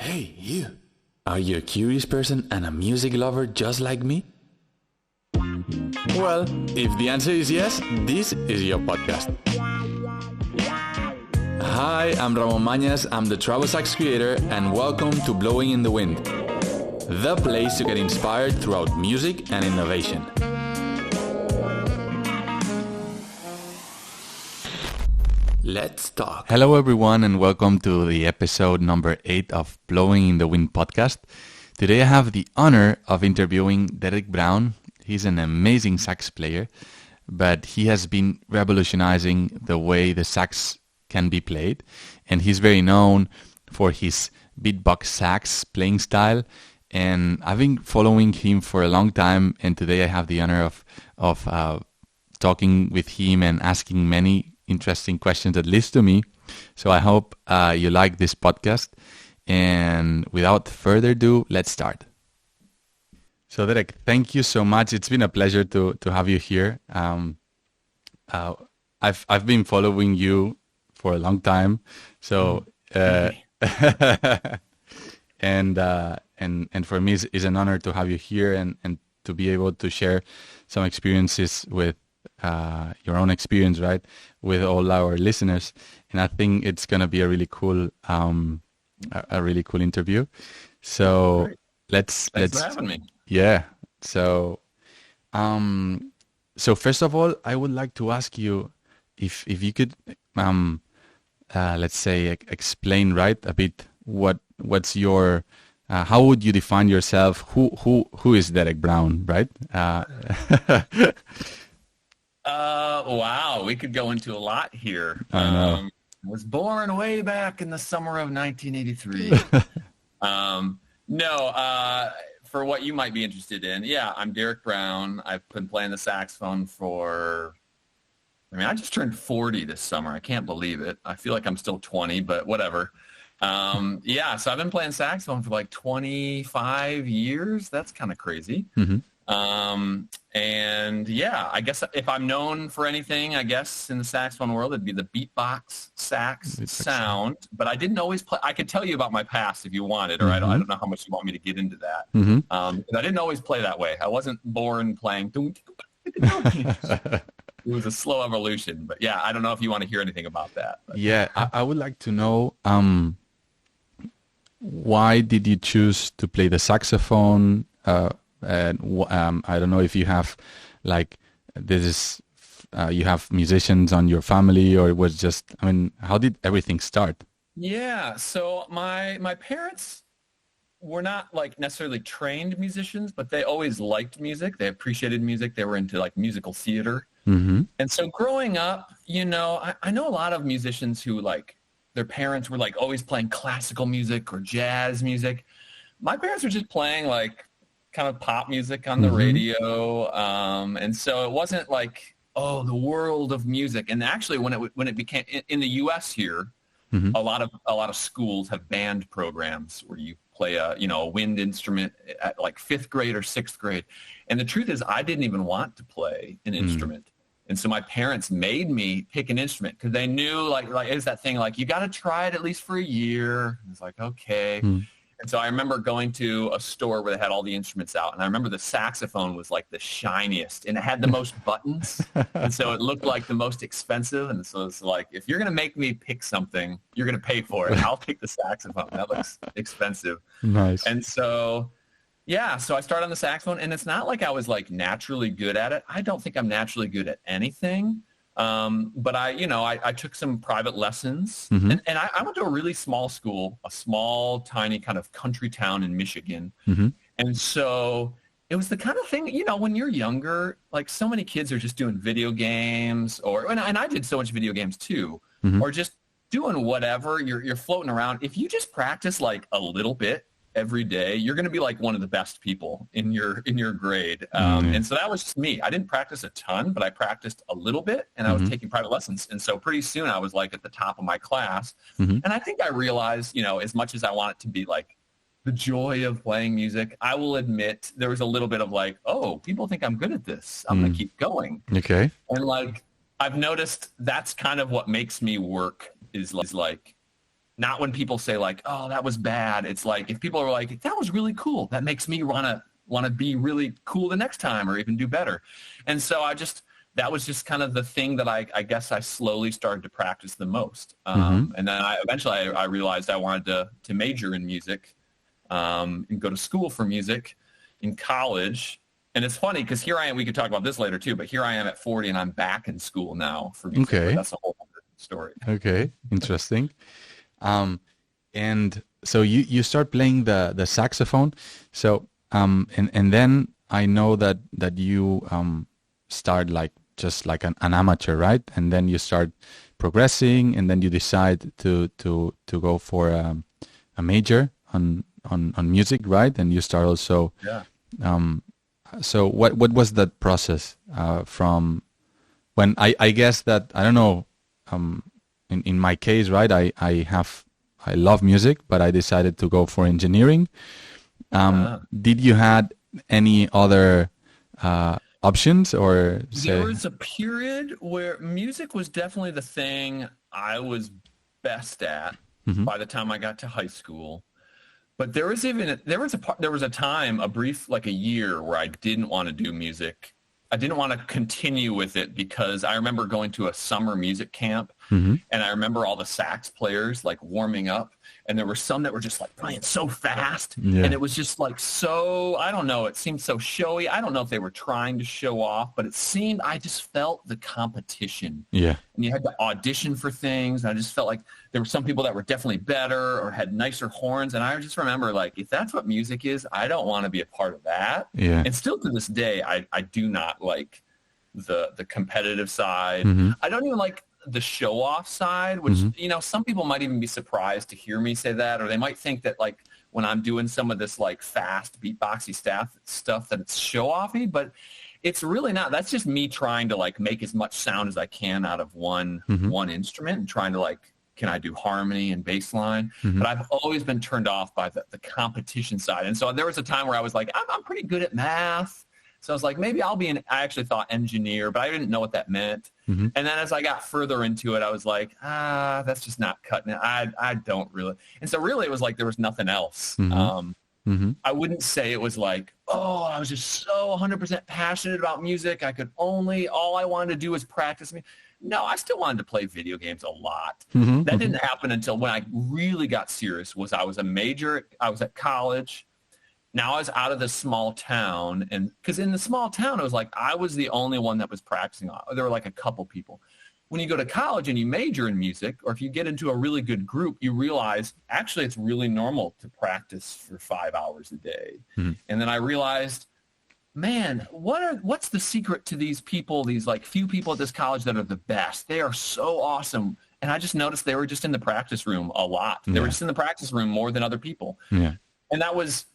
Hey, you. Are you a curious person and a music lover just like me? Well, if the answer is yes, this is your podcast. Hi, I'm Ramon Mañas, I'm the travel sax creator, and welcome to Blowing in the Wind, the place to get inspired throughout music and innovation. Let's talk. Hello everyone and welcome to the episode number 8 of Blowing in the Wind podcast. Today I have the honor of interviewing Derek Brown. He's an amazing sax player, but he has been revolutionizing the way the sax can be played, and he's very known for his BEATBoX SAX playing style, and I've been following him for a long time, and today I have the honor of talking with him and asking many interesting questions, at least to me. So I hope you like this podcast. And without further ado, let's start. So Derek, thank you so much. It's been a pleasure to have you here. I've been following you for a long time. So and for me it's an honor to have you here and to be able to share some experiences with your own experience, right, with all our listeners. And I think it's gonna be a really cool interview. So let's for having me. Yeah. So first of all, I would like to ask you if you could let's say explain, right, a bit what's your how would you define yourself? Who is Derek Brown, right? Wow, we could go into a lot here. I know. Was born way back in the summer of 1983. For what you might be interested in, yeah, I'm Derek Brown. I've been playing the saxophone I just turned 40 this summer. I can't believe it. I feel like I'm still 20, but whatever. So I've been playing saxophone for like 25 years. That's kind of crazy. Mm-hmm. I guess if I'm known for anything, I guess in the saxophone world, it'd be the BEATBoX SAX sound. But I didn't always play. I could tell you about my past if you wanted, or Mm-hmm. I don't know how much you want me to get into that. Mm-hmm. I didn't always play that way. I wasn't born playing. It was a slow evolution. But yeah, I don't know if you want to hear anything about that. But. Yeah, I would like to know why did you choose to play the saxophone? I don't know if you have you have musicians on your family, or it was just, how did everything start? Yeah, so my parents were not like necessarily trained musicians, but they always liked music. They appreciated music. They were into like musical theater. Mm-hmm. And so growing up, I know a lot of musicians who like their parents were like always playing classical music or jazz music. My parents were just playing like kind of pop music on the Mm-hmm. radio. And so it wasn't like, oh, the world of music. And actually when it became in the US here, Mm-hmm. a lot of schools have band programs where you play a wind instrument at like 5th grade or 6th grade. And the truth is I didn't even want to play an instrument. And so my parents made me pick an instrument because they knew like it's that thing, like you got to try it at least for a year. It's like, okay. Mm. And so I remember going to a store where they had all the instruments out, and I remember the saxophone was like the shiniest, and it had the most buttons, and so it looked like the most expensive. And so it's like, if you're going to make me pick something, you're going to pay for it. I'll pick the saxophone. That looks expensive. Nice. And so, so I started on the saxophone, and it's not like I was like naturally good at it. I don't think I'm naturally good at anything. But I took some private lessons, Mm-hmm. and I went to a really small school, a small, tiny kind of country town in Michigan. Mm-hmm. And so it was the kind of thing, when you're younger, like so many kids are just doing video games and I did so much video games too, Mm-hmm. or just doing whatever. You're floating around. If you just practice like a little bit every day, you're going to be like one of the best people in your grade. And so that was just me. I didn't practice a ton, but I practiced a little bit, and I was taking private lessons. And so pretty soon I was like at the top of my class. Mm-hmm. And I think I realized, as much as I want it to be like the joy of playing music, I will admit there was a little bit of like, oh, people think I'm good at this. I'm going to keep going. Okay. And like, I've noticed that's kind of what makes me work is like not when people say like, oh, that was bad. It's like, if people are like, that was really cool, that makes me want to be really cool the next time or even do better. And so that was just kind of the thing that I guess I slowly started to practice the most. And then eventually I realized I wanted to major in music and go to school for music in college. And it's funny because here I am, we could talk about this later too, but here I am at 40 and I'm back in school now for music. Okay. But that's a whole other story. Okay, interesting. And so you start playing the saxophone. So and then I know that you start like just like an amateur, right? And then you start progressing, and then you decide to go for a major on music, right? And you start also. Yeah. So what was that process from when I guess that, I don't know, in my case, right? I love music, but I decided to go for engineering. Did you had any other options, or there was a period where music was definitely the thing I was best at by the time I got to high school. But there was a time, a brief, like a year, where I didn't want to do music. I didn't want to continue with it because I remember going to a summer music camp, and I remember all the sax players like warming up, and there were some that were just like playing so fast, and it was just like, so, I don't know, it seemed so showy. I don't know if they were trying to show off, but I just felt the competition. Yeah. And you had to audition for things, and I just felt like there were some people that were definitely better or had nicer horns, and I just remember, like, if that's what music is, I don't want to be a part of that. Yeah. And still to this day, I do not like the competitive side. I don't even like the show-off side, which, some people might even be surprised to hear me say that, or they might think that, like, when I'm doing some of this, like, fast beatboxy stuff that it's show-offy, but it's really not. That's just me trying to, like, make as much sound as I can out of one instrument, and trying to, like, can I do harmony and bass line? But I've always been turned off by the competition side. And so there was a time where I was like, I'm pretty good at math. So I was like, maybe I actually thought engineer, but I didn't know what that meant. And then as I got further into it, I was like, that's just not cutting it. I don't really. And so really it was like there was nothing else. I wouldn't say it was like, oh, I was just so 100% passionate about music. All I wanted to do was practice me. No, I still wanted to play video games a lot. That didn't happen until when I really got serious. I was at college. Now I was out of this small town, and because in the small town, it was like I was the only one that was practicing. There were like a couple people. When you go to college and you major in music, or if you get into a really good group, you realize actually it's really normal to practice for 5 hours a day. And then I realized, man, what's the secret to these people, these like few people at this college that are the best? They are so awesome. And I just noticed they were just in the practice room a lot. They were just in the practice room more than other people. And that was,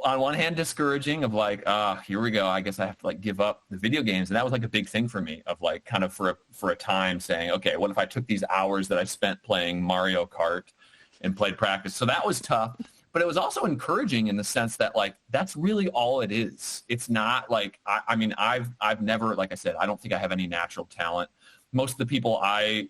on one hand, discouraging, of like, here we go, I guess I have to like give up the video games. And that was like a big thing for me, of like kind of for a time saying, okay, what if I took these hours that I spent playing Mario Kart and played practice? So that was tough, but it was also encouraging in the sense that like, that's really all it is. It's not like, I mean, I've never, like I said, I don't think I have any natural talent. Most of the people I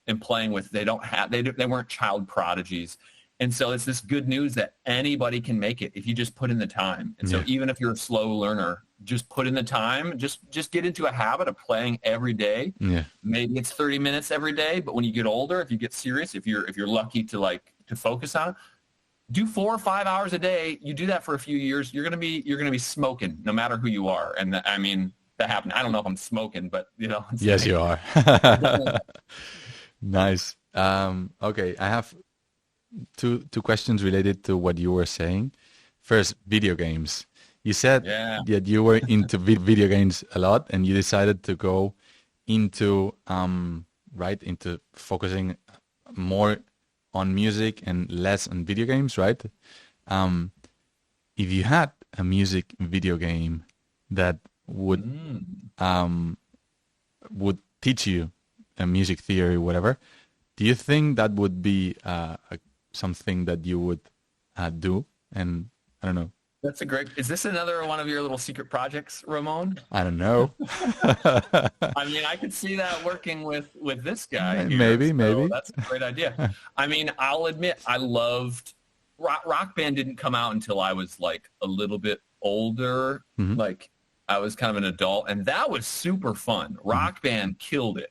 am playing with, they weren't child prodigies. And so it's this good news that anybody can make it if you just put in the time. And so even if you're a slow learner, just put in the time, just get into a habit of playing every day. Maybe it's 30 minutes every day, but when you get older, if you get serious, if you're lucky to focus on it, do 4 or 5 hours a day. You do that for a few years, you're going to be smoking no matter who you are. And I mean, that happened. I don't know if I'm smoking, but yes, you are. Nice. Okay. I have two questions related to what you were saying. First, video games. You said that you were into video games a lot, and you decided to go into into focusing more on music and less on video games, right? If you had a music video game that would teach you a music theory, whatever, do you think that would be something that you would do? And I don't know, That's a great. Is this another one of your little secret projects, Ramon? I don't know. I mean, I could see that working with this guy here. Maybe, So maybe. that's a great idea. I mean, I'll admit I loved Rock Band didn't come out until I was like a little bit older. Hmm. Like I was kind of an adult, and that was super fun. Rock Band killed it.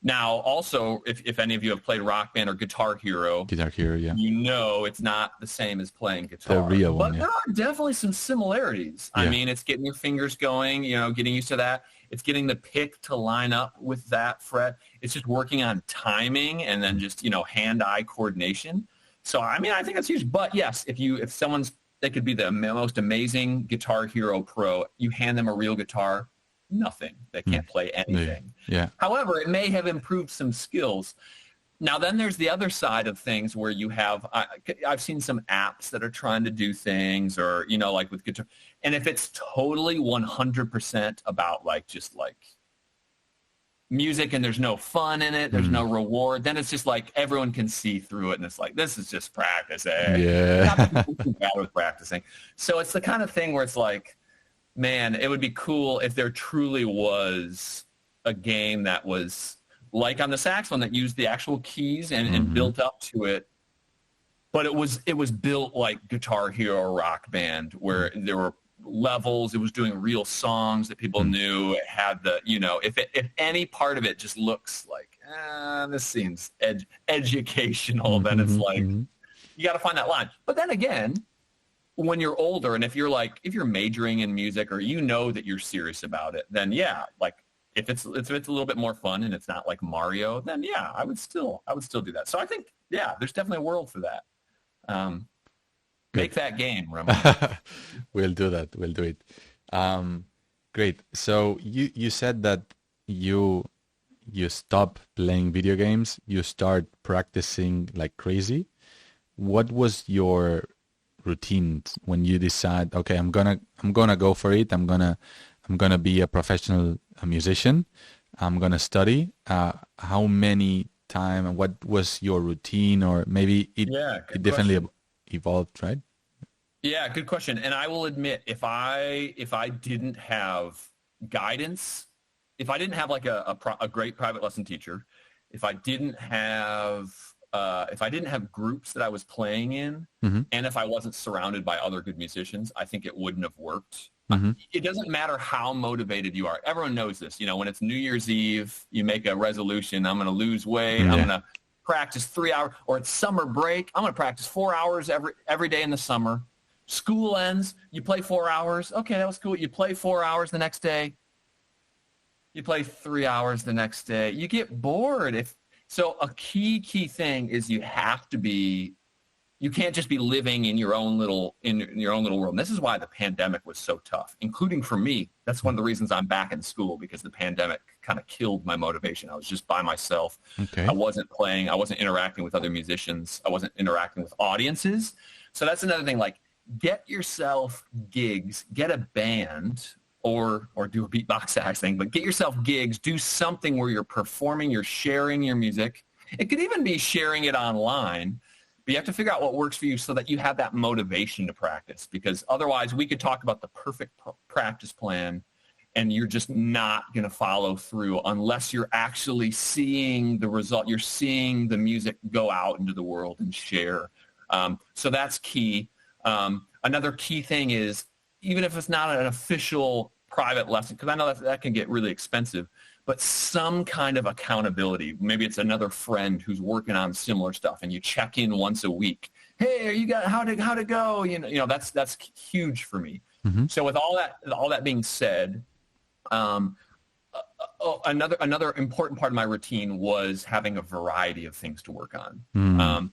Now, also, if any of you have played Rock Band or Guitar Hero, Yeah. you know it's not the same as playing guitar. The real one, but yeah. there are definitely some similarities. Yeah. I mean, it's getting your fingers going, getting used to that. It's getting the pick to line up with that fret. It's just working on timing and then just, hand-eye coordination. So, I mean, I think that's huge. But yes, if someone's, they could be the most amazing Guitar Hero pro, you hand them a real guitar, nothing. They can't play anything. Yeah. However, it may have improved some skills. Now, then there's the other side of things where you have, I've seen some apps that are trying to do things or, like with guitar. And if it's totally 100% about just music and there's no fun in it, there's no reward, then it's just like everyone can see through it. And it's like, this is just practicing. Yeah. Not too bad with practicing. So it's the kind of thing where it's like, man, it would be cool if there truly was a game that was like on the saxophone that used the actual keys and built up to it. But it was built like Guitar Hero or Rock Band where there were levels. It was doing real songs that people knew. It had the, if any part of it just looks like, this seems educational, then it's like, you got to find that line. But then again, when you're older and if you're majoring in music or that you're serious about it, then yeah, like if it's a little bit more fun and it's not like Mario, then yeah, I would still do that. So I think, yeah, there's definitely a world for that. Make that game, Ramon. We'll do that. We'll do it. Great. So you said that you stop playing video games, you start practicing like crazy. What was your routine when you decide, okay, I'm gonna go for it. I'm gonna be a professional musician. I'm gonna study. How many time and what was your routine, or maybe it definitely evolved, right? Yeah, good question. And I will admit, if I didn't have guidance, if I didn't have like a great private lesson teacher, if I didn't have groups that I was playing in, and if I wasn't surrounded by other good musicians, I think it wouldn't have worked. It doesn't matter how motivated you are. Everyone knows this. When it's New Year's Eve, you make a resolution. I'm going to lose weight. I'm going to practice 3 hours. Or it's summer break. I'm going to practice 4 hours every day in the summer. School ends. You play 4 hours. Okay, that was cool. You play 4 hours the next day. You play 3 hours the next day. You get bored. So a key thing is you can't just be living in your own little world. And this is why the pandemic was so tough, including for me. That's one of the reasons I'm back in school, because the pandemic kind of killed my motivation. I was just by myself. Okay. I wasn't playing. I wasn't interacting with other musicians. I wasn't interacting with audiences. So that's another thing. Like, get yourself gigs, get a band, or do a beatbox sax thing, but get yourself gigs, do something where you're performing, you're sharing your music. It could even be sharing it online. But you have to figure out what works for you so that you have that motivation to practice, because otherwise we could talk about the perfect practice plan and you're just not going to follow through unless you're actually seeing the result. You're seeing the music go out into the world and share. So that's key. Another key thing is, even if it's not an official private lesson, because I know that can get really expensive, but some kind of accountability. Maybe it's another friend who's working on similar stuff, and you check in once a week. Hey, how'd it go? That's huge for me. So with all that being said, another important part of my routine was having a variety of things to work on.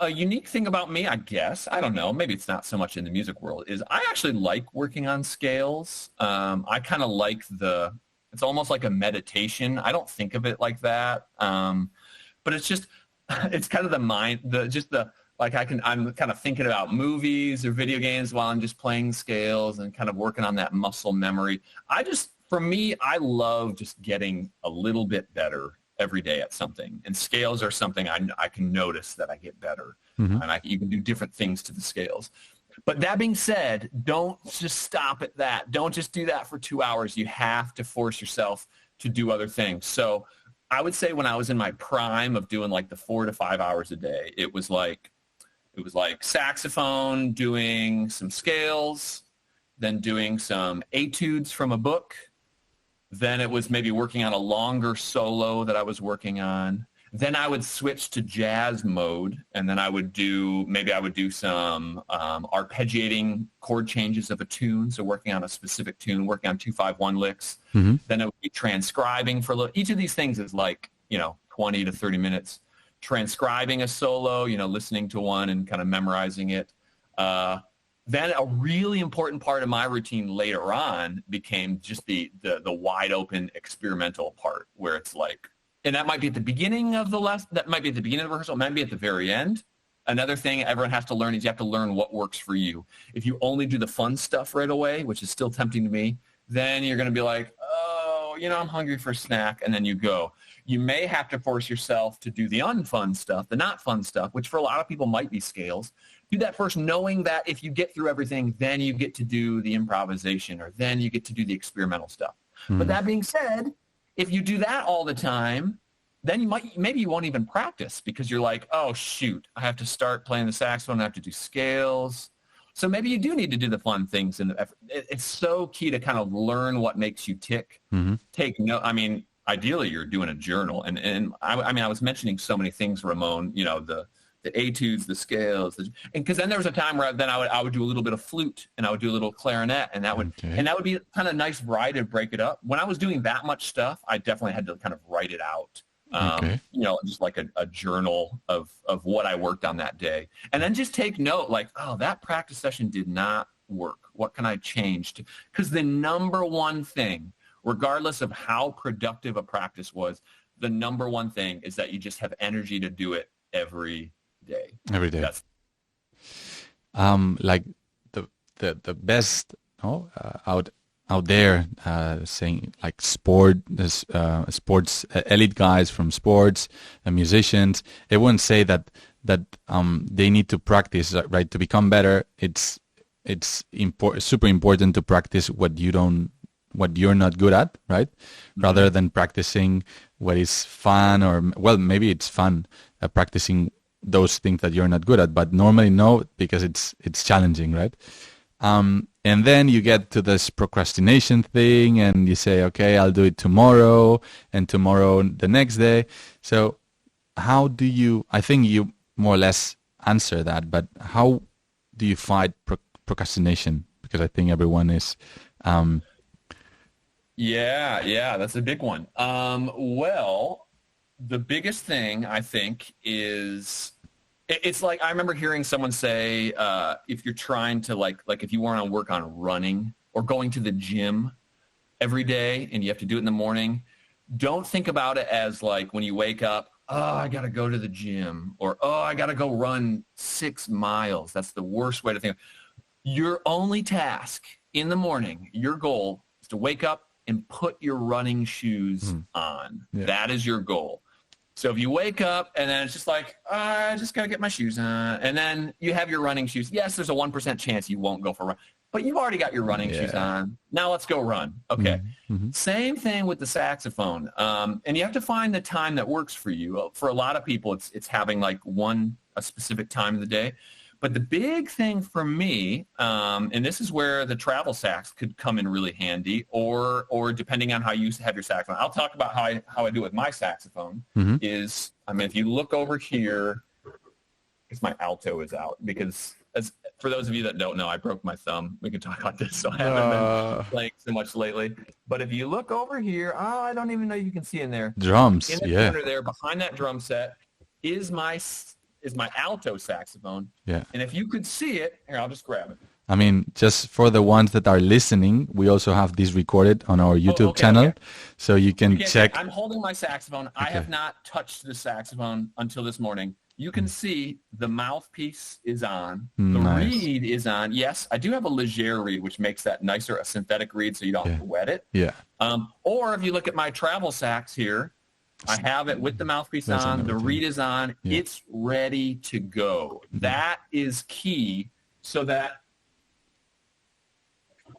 A unique thing about me, I guess, I don't know, maybe it's not so much in the music world, is I actually like working on scales. I kind of like it's almost like a meditation. I don't think of it like that. But it's just, it's kind of the mind, I'm kind of thinking about movies or video games while I'm just playing scales and kind of working on that muscle memory. For me, I love just getting a little bit better every day at something, and scales are something I can notice that I get better, and you can do different things to the scales. But that being said, don't just stop at that. Don't just do that for 2 hours. You have to force yourself to do other things. So I would say when I was in my prime of doing like the 4 to 5 hours a day, it was like saxophone, doing some scales, then doing some etudes from a book. Then it was maybe working on a longer solo that I was working on. Then I would switch to jazz mode, and then I would do some arpeggiating chord changes of a tune, so working on a specific tune, working on 2-5-1 licks. Mm-hmm. Then it would be transcribing for a little. Each of these things is like 20 to 30 minutes. Transcribing a solo, listening to one and kind of memorizing it. Then a really important part of my routine later on became just the wide open experimental part, where it's like. And that might be at the beginning of the lesson. That might be at the beginning of the rehearsal. It might be at the very end. Another thing everyone has to learn is you have to learn what works for you. If you only do the fun stuff right away, which is still tempting to me, then you're going to be like, oh, I'm hungry for a snack, and then you go. You may have to force yourself to do the unfun stuff, the not fun stuff, which for a lot of people might be scales. Do that first, knowing that if you get through everything, then you get to do the improvisation, or then you get to do the experimental stuff. Mm-hmm. But that being said, if you do that all the time, then maybe you won't even practice, because you're like, oh, shoot, I have to start playing the saxophone. I have to do scales. So maybe you do need to do the fun things. And it's so key to kind of learn what makes you tick. Mm-hmm. Take note. I mean, ideally, you're doing a journal. And I was mentioning so many things, Ramon, the etudes, the scales, and because then there was a time where I would do a little bit of flute, and I would do a little clarinet, and that would be kind of nice variety to break it up. When I was doing that much stuff, I definitely had to kind of write it out, just like a journal of what I worked on that day, and then just take note, like, oh, that practice session did not work. What can I change? Because the number one thing, regardless of how productive a practice was, the number one thing is that you just have energy to do it every day. Like the best out there saying, like, sports elite guys from sports and musicians, they wouldn't say that they need to practice, right, to become better. It's super important to practice what you're not good at, right? Mm-hmm. Rather than practicing what is fun, or maybe it's fun practicing those things that you're not good at, but normally no, because it's challenging, right? And then you get to this procrastination thing, and you say, okay, I'll do it tomorrow, and tomorrow the next day. So how do you, I think you more or less answer that, but how do you fight procrastination? Because I think everyone is... Yeah, that's a big one. Well, the biggest thing, I think, is it's like, I remember hearing someone say, if you're trying to like if you want to work on running or going to the gym every day and you have to do it in the morning, don't think about it as like when you wake up, oh, I got to go to the gym, or, oh, I got to go run 6 miles. That's the worst way to think. Your only task in the morning, your goal is to wake up and put your running shoes on. Yeah. That is your goal. So if you wake up and then it's just like, I just got to get my shoes on, and then you have your running shoes. Yes, there's a 1% chance you won't go for a run, but you've already got your running shoes on. Now let's go run. Okay. Mm-hmm. Same thing with the saxophone. And you have to find the time that works for you. For a lot of people, it's having like a specific time of the day. But the big thing for me, and this is where the travel sax could come in really handy, or depending on how you have your saxophone. I'll talk about how I do it with my saxophone. Mm-hmm. If you look over here, because my alto is out, because for those of you that don't know, I broke my thumb. We can talk about this, so I haven't been playing so much lately. But if you look over here, I don't even know you can see in there. Drums, in the corner there, behind that drum set, is my alto saxophone. Yeah. And if you could see it, here, I'll just grab it. I mean, just for the ones that are listening, we also have this recorded on our YouTube channel. Okay. So you can check. I'm holding my saxophone. Okay. I have not touched the saxophone until this morning. You can see the mouthpiece is on. The reed is on. Yes, I do have a Leger reed, which makes that nicer, a synthetic reed, so you don't have to wet it. Yeah. Or if you look at my travel sax here, I have it with the mouthpiece on. The reed is on. Yeah. It's ready to go. Mm-hmm. That is key, so that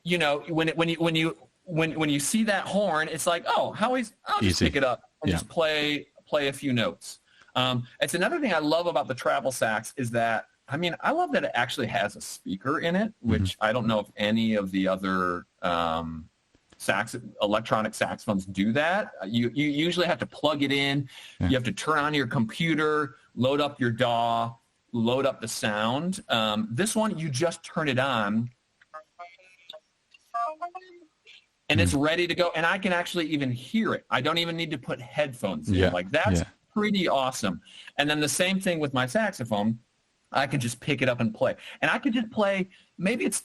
when you see that horn, it's like, oh, I'll just Easy. pick it up and just play a few notes. It's another thing I love about the travel sax is that, I love that it actually has a speaker in it, which I don't know if any of the other electronic saxophones do that. You usually have to plug it in. Yeah. You have to turn on your computer, load up your DAW, load up the sound. This one, you just turn it on, and it's ready to go. And I can actually even hear it. I don't even need to put headphones in. That's pretty awesome. And then the same thing with my saxophone. I can just pick it up and play. And I could just play, maybe it's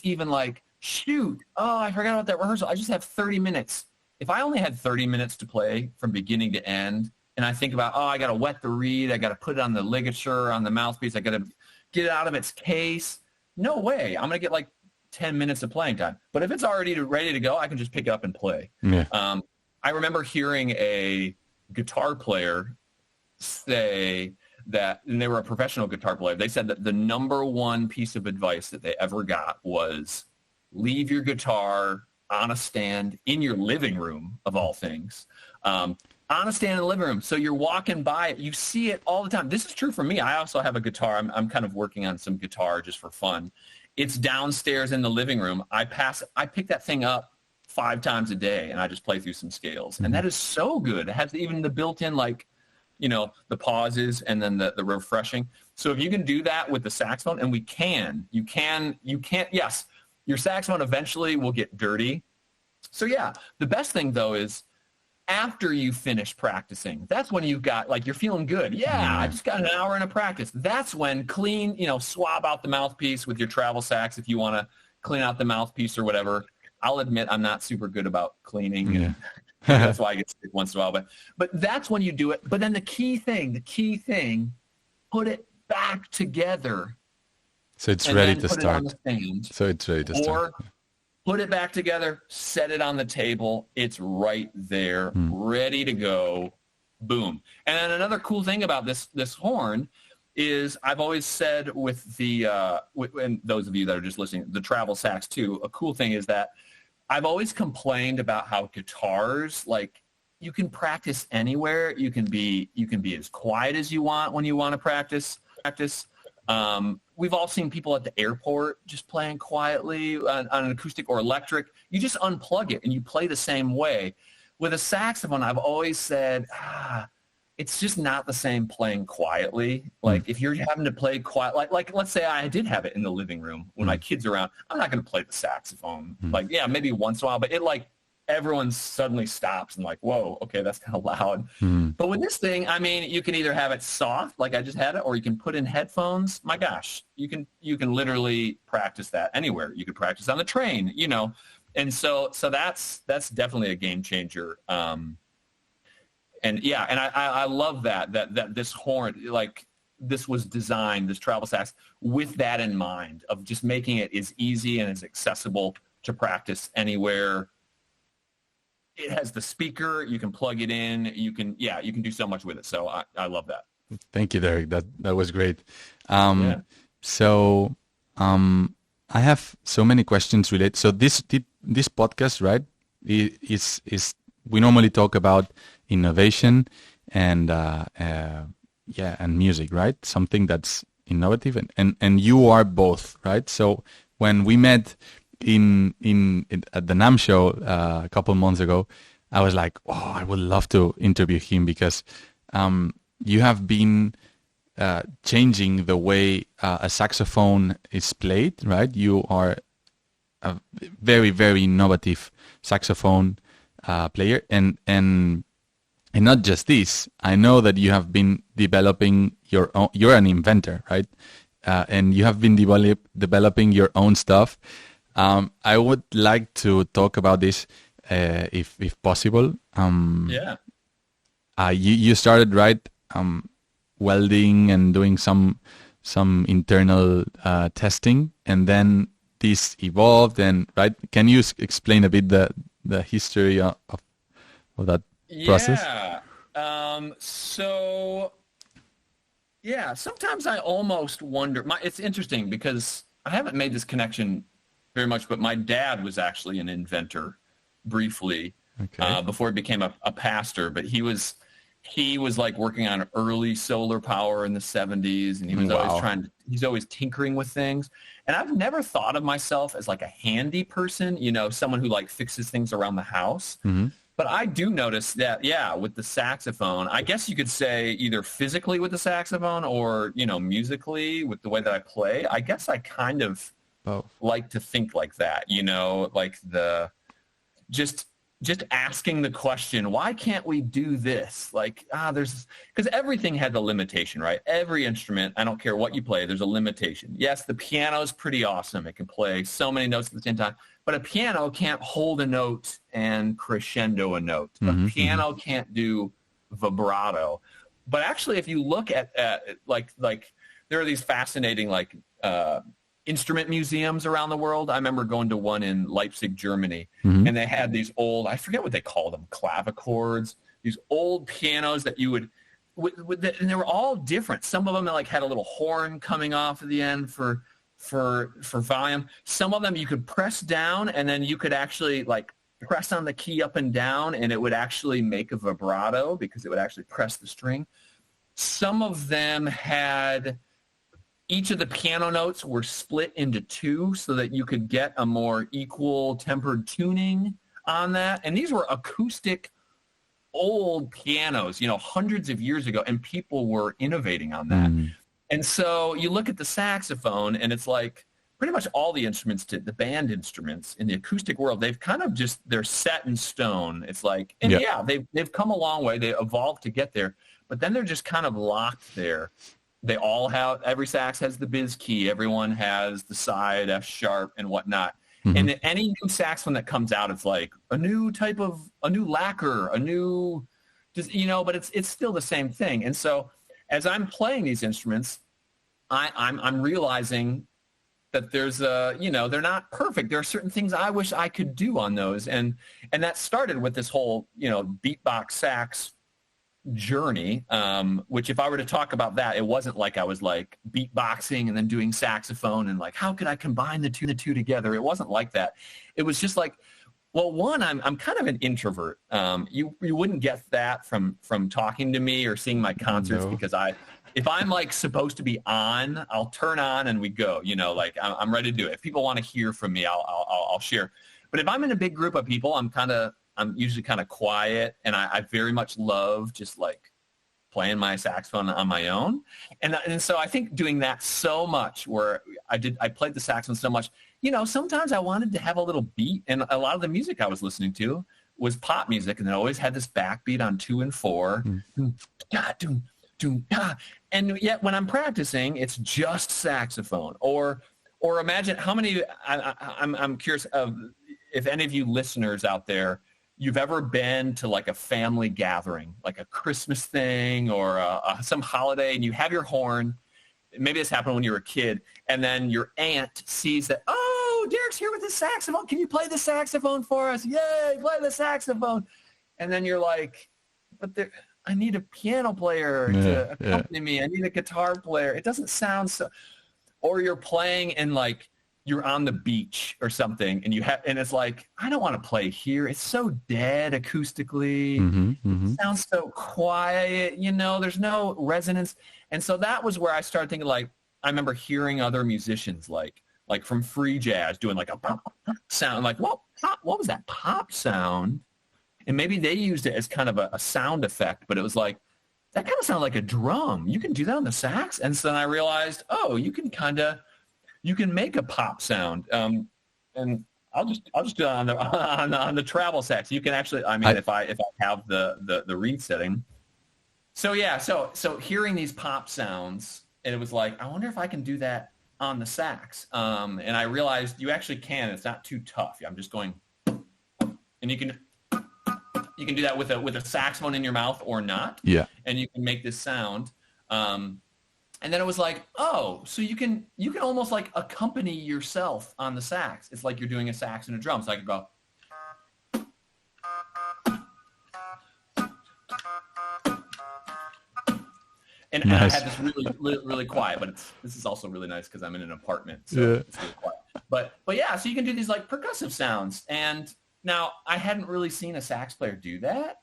even like, shoot, I forgot about that rehearsal. I just have 30 minutes. If I only had 30 minutes to play from beginning to end, and I think about, I got to wet the reed, I got to put it on the ligature, on the mouthpiece, I got to get it out of its case. No way. I'm going to get like 10 minutes of playing time. But if it's already ready to go, I can just pick it up and play. Yeah. I remember hearing a guitar player say that, and they were a professional guitar player, they said that the number one piece of advice that they ever got was leave your guitar on a stand in your living room, of all things. On a stand in the living room. So you're walking by it, you see it all the time. This is true for me. I also have a guitar. I'm kind of working on some guitar just for fun. It's downstairs in the living room. I pick that thing up 5 times a day, and I just play through some scales. And that is so good. It has even the built-in, like, the pauses and then the refreshing. So if you can do that with the saxophone, and you can't, yes, your saxophone eventually will get dirty. So yeah, the best thing though is after you finish practicing, that's when you've got, like, you're feeling good. Yeah, I just got an hour in a practice. That's when clean, swab out the mouthpiece with your travel sax if you want to clean out the mouthpiece or whatever. I'll admit I'm not super good about cleaning. Yeah. That's why I get sick once in a while. But that's when you do it. But then the key thing, put it back together. So it's ready to start. So it's ready to start. Or put it back together, set it on the table. It's right there, ready to go. Boom. And then another cool thing about this horn is I've always said with the, and those of you that are just listening, the travel sax too, a cool thing is that I've always complained about how guitars, like, you can practice anywhere. You can be as quiet as you want when you want to practice. We've all seen people at the airport just playing quietly on an acoustic or electric. You just unplug it and you play the same way. With a saxophone, I've always said, it's just not the same playing quietly. Like, if you're having to play quiet, like let's say I did have it in the living room when my kids are around, I'm not going to play the saxophone. Like, yeah, maybe once in a while, but it, like, everyone suddenly stops and like, whoa, okay, that's kind of loud. But with this thing, you can either have it soft, like I just had it, or you can put in headphones. My gosh, you can literally practice that anywhere. You could practice on the train, and so that's definitely a game changer. And yeah, and I love that this horn, like, this was designed, this travel sax, with that in mind, of just making it as easy and as accessible to practice anywhere. It has the speaker, you can plug it in, you can do so much with it. So I love that. Thank you, Derek. That was great. So I have so many questions related. So this podcast, right, is we normally talk about innovation and and music, right? Something that's innovative, and you are both, right? So when we met in at the NAMM show a couple months ago, I was like, I would love to interview him because you have been changing the way a saxophone is played, right? You are a very, very innovative saxophone player, and not just this. I know that you have been developing your own. You're an inventor, right? And you have been developing your own stuff. I would like to talk about this, if possible. You started, right, welding and doing some internal testing, and then this evolved, and right. Can you explain a bit the history of that process? Sometimes I almost wonder. It's interesting because I haven't made this connection very much. But my dad was actually an inventor briefly before he became a pastor. But he was like working on early solar power in the 70s, and he was he's always tinkering with things. And I've never thought of myself as like a handy person, someone who like fixes things around the house. Mm-hmm. But I do notice that, with the saxophone, I guess you could say either physically with the saxophone or, musically with the way that I play. I guess I kind of like to think like that, like just asking the question, why can't we do this? Like, because everything had the limitation, right? Every instrument, I don't care what you play, there's a limitation. Yes, the piano is pretty awesome. It can play so many notes at the same time, but a piano can't hold a note and crescendo a note. A piano can't do vibrato. But actually, if you look at like there are these fascinating instrument museums around the world. I remember going to one in Leipzig, Germany, and they had these old, I forget what they call them, clavichords, these old pianos that you would, and they were all different. Some of them had a little horn coming off at the end for volume. Some of them you could press down, and then you could actually press on the key up and down, and it would actually make a vibrato because it would actually press the string. Some of them had, each of the piano notes were split into two so that you could get a more equal tempered tuning on that. And these were acoustic old pianos, hundreds of years ago, and people were innovating on that. And so you look at the saxophone, and it's like pretty much all the instruments, the band instruments in the acoustic world, they've kind of they're set in stone. It's like, and they've come a long way. They evolved to get there, but then they're just kind of locked there. They all have, every sax has the biz key. Everyone has the side F sharp and whatnot. And any new saxophone that comes out, it's like a new lacquer, but it's still the same thing. And so as I'm playing these instruments, I'm realizing that there's they're not perfect. There are certain things I wish I could do on those. And that started with this whole, BEATBoX SAX journey, which if I were to talk about that, it wasn't like I was beatboxing and then doing saxophone and how could I combine the two together? It wasn't like that. It was just well, one, I'm kind of an introvert. You wouldn't get that from talking to me or seeing my concerts, because if I'm supposed to be on, I'll turn on and we go, I'm ready to do it. If people want to hear from me, I'll share. But if I'm in a big group of people, I'm usually kind of quiet, and I very much love just playing my saxophone on my own. And so I think doing that so much, where I played the saxophone so much, sometimes I wanted to have a little beat, and a lot of the music I was listening to was pop music, and it always had this backbeat on 2 and 4. And yet when I'm practicing, it's just saxophone. Or imagine how many, I'm curious of if any of you listeners out there, you've ever been to a family gathering, like a Christmas thing or some holiday, and you have your horn. Maybe this happened when you were a kid, and then your aunt sees that, oh, Derek's here with his saxophone. Can you play the saxophone for us? Yay, play the saxophone. And then you're like, but I need a piano player to accompany me. I need a guitar player. It doesn't sound so. Or you're playing in you're on the beach or something, and it's I don't want to play here. It's so dead acoustically. It sounds so quiet. There's no resonance. And so that was where I started thinking, I remember hearing other musicians like from free jazz doing a pop sound. What was that pop sound? And maybe they used it as kind of a sound effect, but it was that kind of sounded like a drum. You can do that on the sax. And so then I realized, you can make a pop sound, and I'll just do it on the travel sax. You can actually, if I have the reed setting. So so hearing these pop sounds, and it was I wonder if I can do that on the sax. And I realized you actually can. It's not too tough. I'm just going, and you can do that with a saxophone in your mouth or not. Yeah, and you can make this sound. And then it was so you can almost accompany yourself on the sax. It's like you're doing a sax and a drum. So I could go. And I had this really, really, really quiet, but this is also really nice because I'm in an apartment, so it's really quiet. But yeah, so you can do these like percussive sounds. And now I hadn't really seen a sax player do that.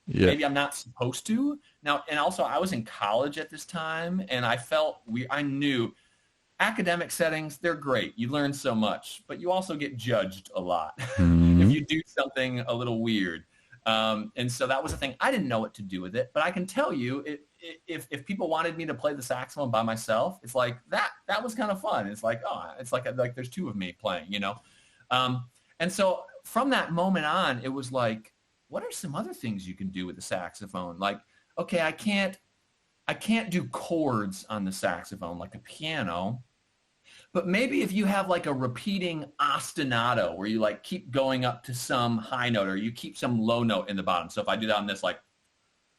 Maybe I'm not supposed to now. And also I was in college at this time, and I knew academic settings, they're great. You learn so much, but you also get judged a lot if you do something a little weird. And so that was the thing. I didn't know what to do with it, but I can tell you, if people wanted me to play the saxophone by myself, it's like that was kind of fun. It's like, it's like there's two of me playing, you know? And so from that moment on, it was like, what are some other things you can do with the saxophone? Like, okay, I can't do chords on the saxophone like a piano, but maybe if you have like a repeating ostinato where you like keep going up to some high note, or you keep some low note in the bottom. So if I do that on this, like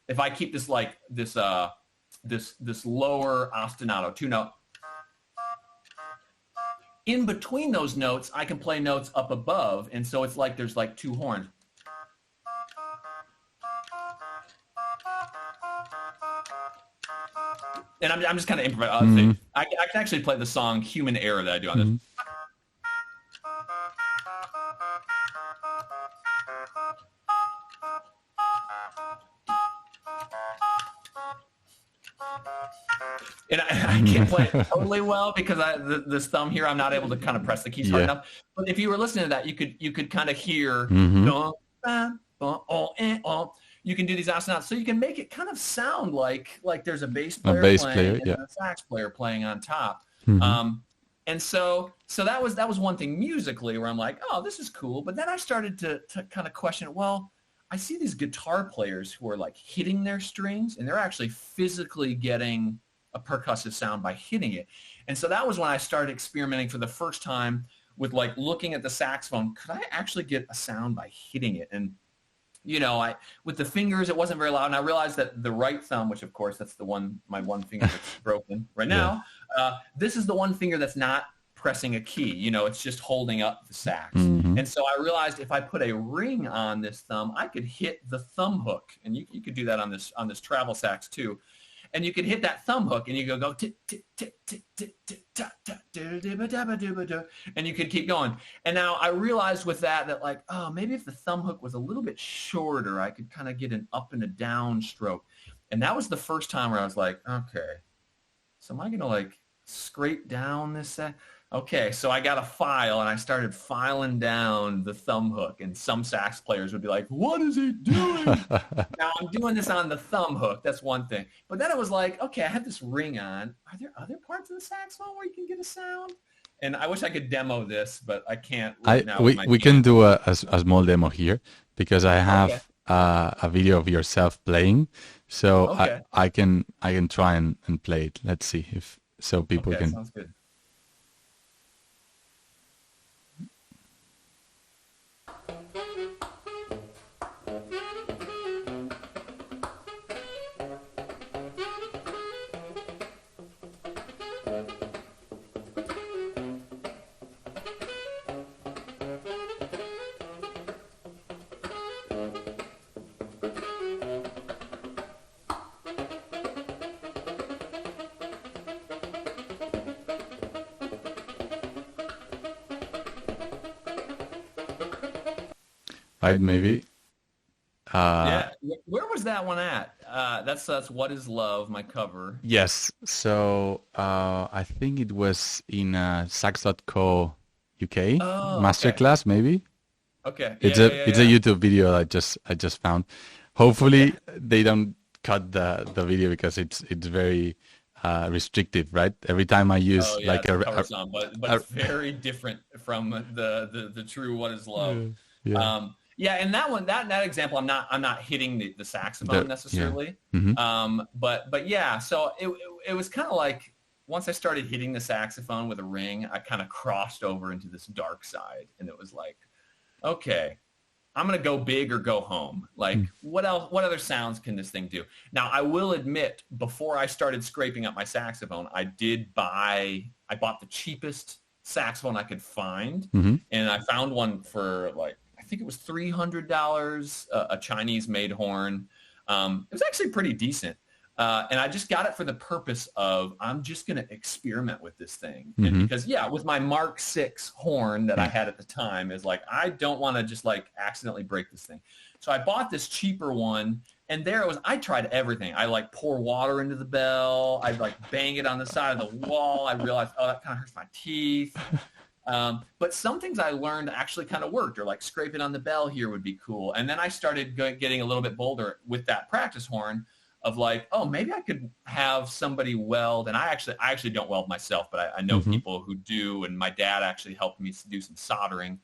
if I keep this like this lower ostinato, 2-note, in between those notes, I can play notes up above. And so it's like there's like two horns. And I'm just kind of improvising. I can actually play the song Human Error that I do on this. And I can't play it totally well because this thumb here, I'm not able to kind of press the keys hard enough. But if you were listening to that, you could kind of hear, you can do these ostinatos, so you can make it kind of sound like there's a bass player playing and a sax player playing on top. And so that was one thing musically where I'm like, oh, this is cool. But then I started to kind of question, well, I see these guitar players who are like hitting their strings, and they're actually physically getting a percussive sound by hitting it. And so that was when I started experimenting for the first time with like looking at the saxophone. Could I actually get a sound by hitting it? And you know, with the fingers, it wasn't very loud. And I realized that the right thumb, which of course that's my one finger that's broken right now. This is the one finger that's not pressing a key. You know, it's just holding up the sax. And so I realized if I put a ring on this thumb, I could hit the thumb hook. And you could do that on this travel sax too. And you could hit that thumb hook, and you go tick tick tick tick tick tick ta ta da, and you could keep going. And now I realized with that like, oh, maybe if the thumb hook was a little bit shorter, I could kind of get an up and a down stroke. And that was the first time where I was like, okay, so am I gonna like scrape down this? Okay, so I got a file, and I started filing down the thumb hook, and some sax players would be like, what is he doing? Now, I'm doing this on the thumb hook. That's one thing. But then it was like, okay, I have this ring on. Are there other parts of the saxophone where you can get a sound? And I wish I could demo this, but I can't right now. We can do a small demo here because I have a video of yourself playing. So I can try and play it. Let's see if people can. Sounds good. Right, maybe. Yeah. Where was that one at? That's What Is Love, my cover. Yes. So I think it was in sax.co UK masterclass, maybe. Okay. It's a YouTube video I just found. Hopefully they don't cut the video because it's very restrictive, right? Every time I use a cover song, but it's very different from the true What Is Love. And that one, that example, I'm not hitting the saxophone necessarily. But yeah, so it was kind of like once I started hitting the saxophone with a ring, I kind of crossed over into this dark side, and it was like, okay, I'm gonna go big or go home. Like, what else? What other sounds can this thing do? Now, I will admit, before I started scraping up my saxophone, I bought the cheapest saxophone I could find, and I found one for like, I think it was $300, a Chinese-made horn. It was actually pretty decent. And I just got it for the purpose of, I'm just going to experiment with this thing. Mm-hmm. And because, with my Mark 6 horn that I had at the time, is like, I don't want to just like accidentally break this thing. So I bought this cheaper one, and there it was. I tried everything. I like pour water into the bell. I'd like bang it on the side of the wall. I realized, that kind of hurts my teeth. But some things I learned actually kind of worked, or like scraping on the bell here would be cool. And then I started getting a little bit bolder with that practice horn of like, oh, maybe I could have somebody weld. And I actually don't weld myself, but I know people who do. And my dad actually helped me do some soldering.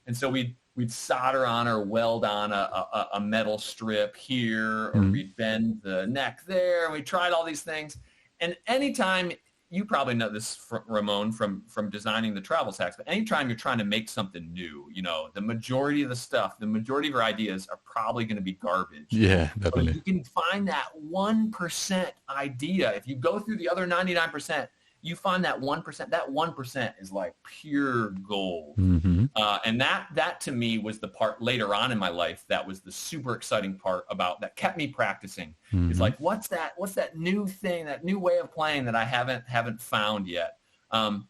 And so we'd solder on or weld on a metal strip here, or we'd bend the neck there. And we tried all these things. And anytime, you probably know this, Ramon, from designing the travel sax, but anytime you're trying to make something new, the majority of the stuff, the majority of your ideas are probably going to be garbage. Yeah, definitely. But you can find that 1% idea. If you go through the other 99%, you find that 1%. That 1% is like pure gold. Mm-hmm. And that to me was the part later on in my life that was the super exciting part about that kept me practicing. Mm-hmm. It's like, what's that new thing, that new way of playing that I haven't found yet. And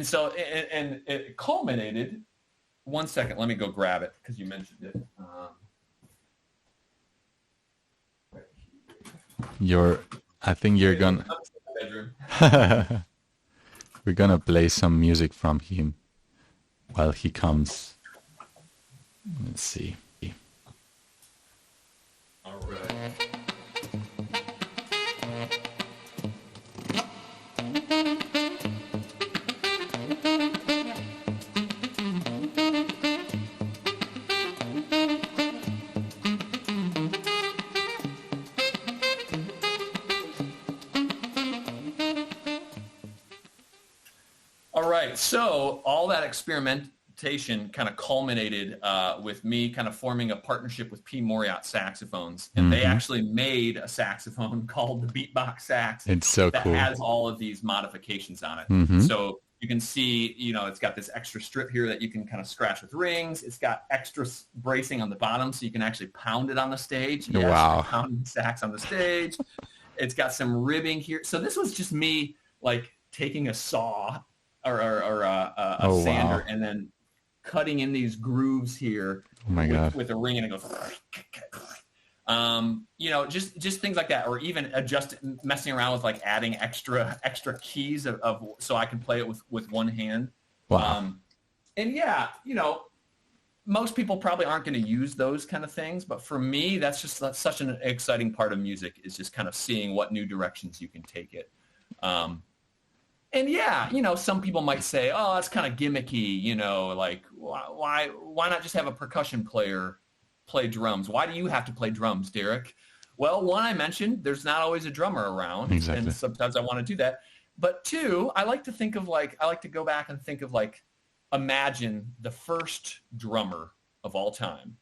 so it culminated. 1 second, let me go grab it because you mentioned it. I think you're gonna. Bedroom. We're gonna play some music from him while he comes. Let's see. All right. So all that experimentation kind of culminated with me kind of forming a partnership with P. Moriat Saxophones. And they actually made a saxophone called the BEATBoX SAX. It's so that cool. has all of these modifications on it. So you can see, it's got this extra strip here that you can kind of scratch with rings. It's got extra bracing on the bottom so you can actually pound it on the stage. Yes, wow. Pounding sax on the stage. It's got some ribbing here. So this was just me like taking a saw or a sander, and then cutting in these grooves here with a ring, and it goes, just things like that, or even messing around with like adding extra keys of so I can play it with one hand. Wow. Most people probably aren't going to use those kind of things, but for me, that's such an exciting part of music, is just kind of seeing what new directions you can take it. And some people might say, oh, that's kind of gimmicky, like why not just have a percussion player play drums? Why do you have to play drums, Derek? Well, one, I mentioned there's not always a drummer around. Exactly. And sometimes I want to do that. But two, I like to go back and think of like, imagine the first drummer of all time.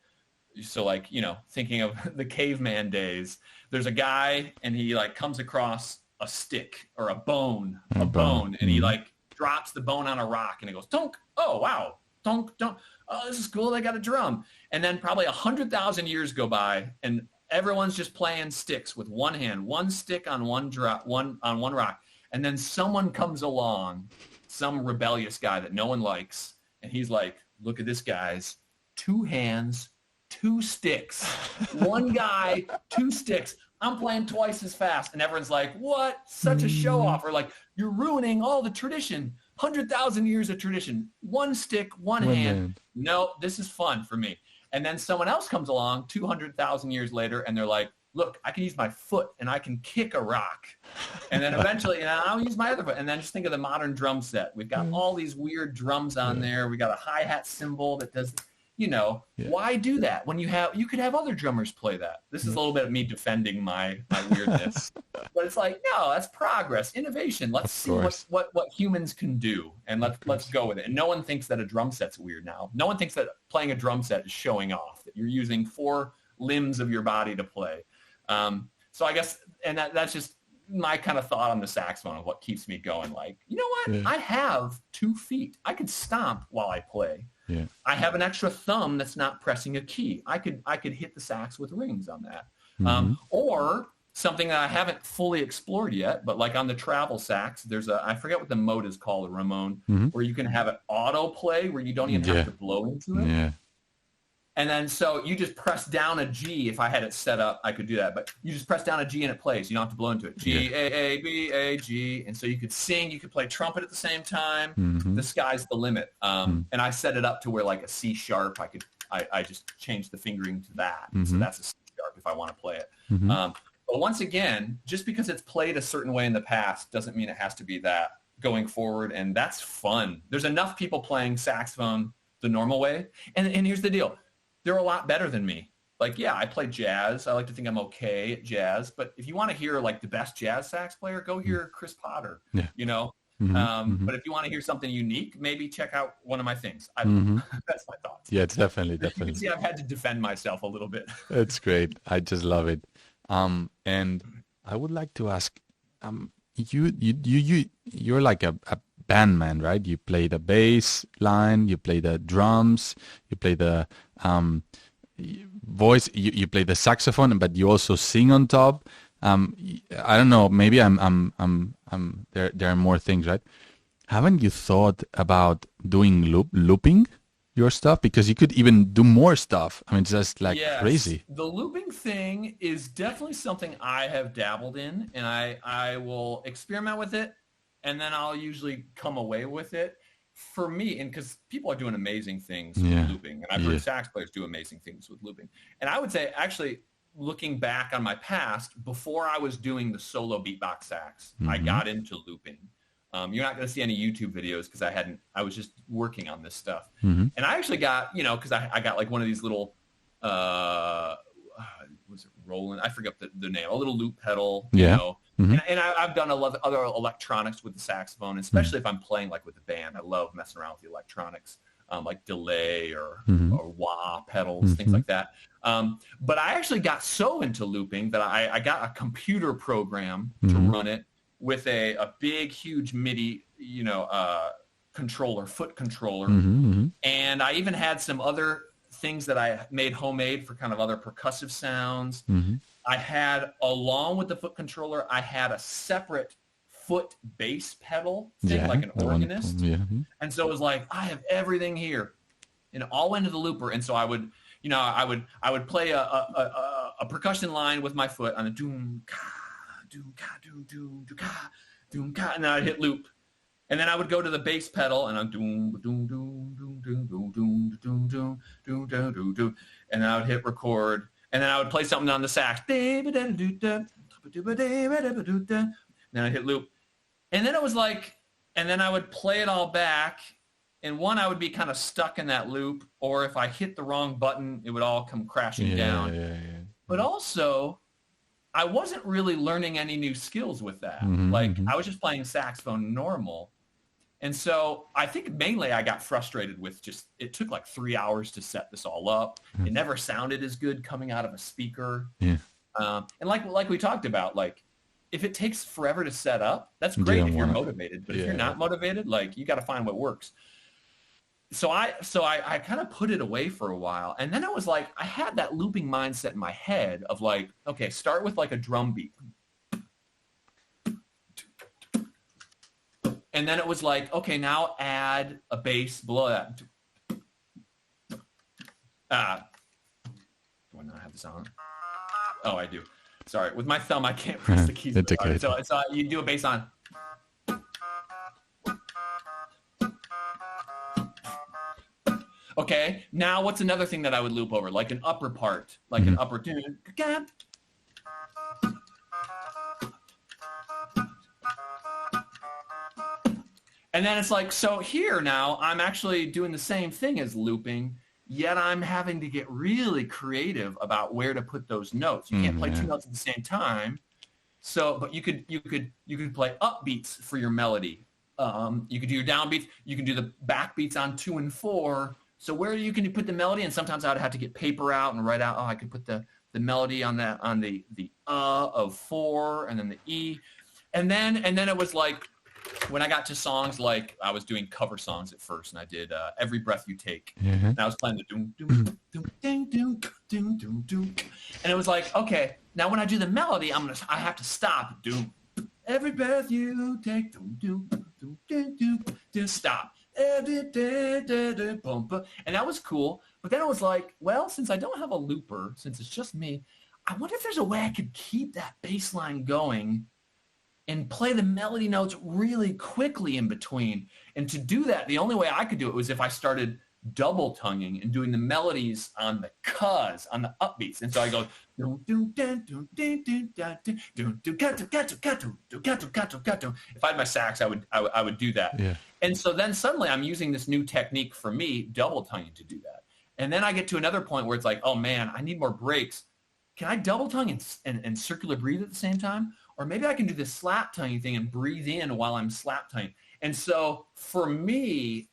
So like, thinking of the caveman days, there's a guy and he like comes across a stick or a bone, and he like drops the bone on a rock and it goes, donk. Oh, wow. Donk, donk. Oh, this is cool. They got a drum. And then probably 100,000 years go by and everyone's just playing sticks with one hand, one stick on one rock. And then someone comes along, some rebellious guy that no one likes. And he's like, look at this, guys, 2 hands, 2 sticks, one guy, 2 sticks. I'm playing twice as fast. And everyone's like, what? Such a show off. Or like, you're ruining all the tradition. 100,000 years of tradition. 1 stick, one hand. No, this is fun for me. And then someone else comes along 200,000 years later and they're like, look, I can use my foot and I can kick a rock. And then eventually, I'll use my other foot. And then just think of the modern drum set. We've got all these weird drums on there. We got a hi-hat cymbal that does, why do that when you could have other drummers play that? This is a little bit of me defending my weirdness. But it's like, no, that's progress, innovation. Let's see what humans can do, and let's go with it. And no one thinks that a drum set's weird now. No one thinks that playing a drum set is showing off, that you're using 4 limbs of your body to play. So I guess, and that's just my kind of thought on the saxophone of what keeps me going. Like, you know what? Yeah. I have 2 feet. I could stomp while I play. Yeah. I have an extra thumb that's not pressing a key. I could hit the sax with rings on that. Or something that I haven't fully explored yet, but like on the travel sax, there's I forget what the mode is called, a Ramon, where you can have it autoplay where you don't even have to blow into it. Yeah. And then so you just press down a G. If I had it set up, I could do that. But you just press down a G and it plays. You don't have to blow into it. G, A, B, A, G. And so you could sing. You could play trumpet at the same time. The sky's the limit. And I set it up to where like a C sharp, I just changed the fingering to that. So that's a C sharp if I want to play it. But once again, just because it's played a certain way in the past doesn't mean it has to be that going forward. And that's fun. There's enough people playing saxophone the normal way. And here's the deal. They're a lot better than me. Like, yeah, I play jazz. I like to think I'm okay at jazz. But if you want to hear like the best jazz sax player, go hear Chris Potter, you know. But if you want to hear something unique, maybe check out one of my things. That's my thoughts. Yeah, it's definitely. You can see I've had to defend myself a little bit. It's great. I just love it. And I would like to ask, you're like a band man, right? You play the bass line, you play the drums, you play the voice, you play the saxophone, but you also sing on top. I don't know, maybe there are more things, right? Haven't you thought about doing looping your stuff? Because you could even do more stuff. I mean, it's just like crazy. The looping thing is definitely something I have dabbled in, and I will experiment with it, and then I'll usually come away with it. For me, and because people are doing amazing things with looping, and I've heard sax players do amazing things with looping. And I would say, actually, looking back on my past, before I was doing the solo beatbox sax, I got into looping. You're not going to see any YouTube videos because I was just working on this stuff. And I actually got, because I got like one of these little, was it Roland? I forget the name, a little loop pedal, you know. And I've done a lot of other electronics with the saxophone, especially if I'm playing like with the band. I love messing around with the electronics, like delay or wah pedals, things like that. But I actually got so into looping that I got a computer program to run it with a big, huge MIDI, controller, foot controller. And I even had some other things that I made homemade for kind of other percussive sounds. I had, along with the foot controller, I had a separate foot bass pedal thing, like an organist. And so it was like, I have everything here, and all went into the looper. And so I would, I would play a percussion line with my foot on a doom ka doom ka doom doom ka doom ka, and then I'd hit loop. And then I would go to the bass pedal, and I'm doom doom doom doom doom doom doom doom doom doom doom doom, and then I would hit record, and then I would play something on the sax. Then I hit loop, and then it was like, and then I would play it all back, and one I would be kind of stuck in that loop, or if I hit the wrong button, it would all come crashing down. But also, I wasn't really learning any new skills with that. I was just playing saxophone normal. And so I think mainly I got frustrated with just, it took like 3 hours to set this all up. It never sounded as good coming out of a speaker. And like we talked about, like, if it takes forever to set up, that's great if you're motivated. But if you're not motivated, like, you got to find what works. So I kind of put it away for a while. And then it was like, I had that looping mindset in my head of like, okay, start with like a drum beat. And then it was like, okay, now add a bass below that. Do I not have this on? Oh, I do. Sorry. With my thumb, I can't press the keys. It's okay. So you do a bass on. Okay, now what's another thing that I would loop over? Like an upper part, like an upper tune. And then it's like, so here now, I'm actually doing the same thing as looping, yet I'm having to get really creative about where to put those notes. You can't play two notes at the same time. So, but you could play upbeats for your melody. You could do your downbeats. You can do the backbeats on 2 and 4. So where you can put the melody, and sometimes I would have to get paper out and write out, I could put the melody on the of 4 and then the E. And then it was like, when I got to songs, like I was doing cover songs at first, and I did Every Breath You Take. And I was playing the doom, doom, doom, doom, doom, doom, doom, doom. And it was like, okay, Now, when I do the melody, I have to stop. Do every breath you take. Do stop. And that was cool. But then I was like, well, since I don't have a looper, since it's just me, I wonder if there's a way I could keep that bass line going and play the melody notes really quickly in between. And to do that, the only way I could do it was if I started double tonguing and doing the melodies on the cuz, on the upbeats. And so I go, if I had my sax, I would do that. Yeah. And so then suddenly I'm using this new technique for me, double tonguing, to do that. And then I get to another point where it's like, oh man, I need more breaks. Can I double tongue and circular breathe at the same time? Or maybe I can do this slap tonguing thing and breathe in while I'm slap tonguing. And so for me,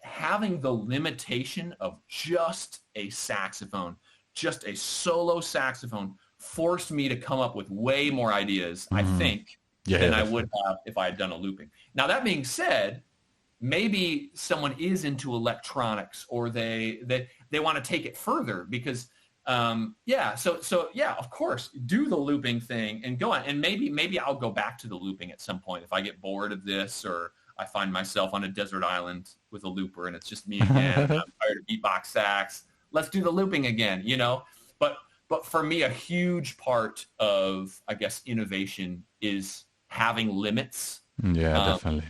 having the limitation of just a saxophone, just a solo saxophone, forced me to come up with way more ideas, I think, than I would have if I had done a looping. Now, that being said, maybe someone is into electronics, or they want to take it further because, so of course, do the looping thing and go on. And maybe I'll go back to the looping at some point if I get bored of this, or I find myself on a desert island with a looper and it's just me again. I'm tired of BEATBoX SAX. Let's do the looping again, But for me, a huge part of, I guess, innovation is having limits. Yeah, definitely.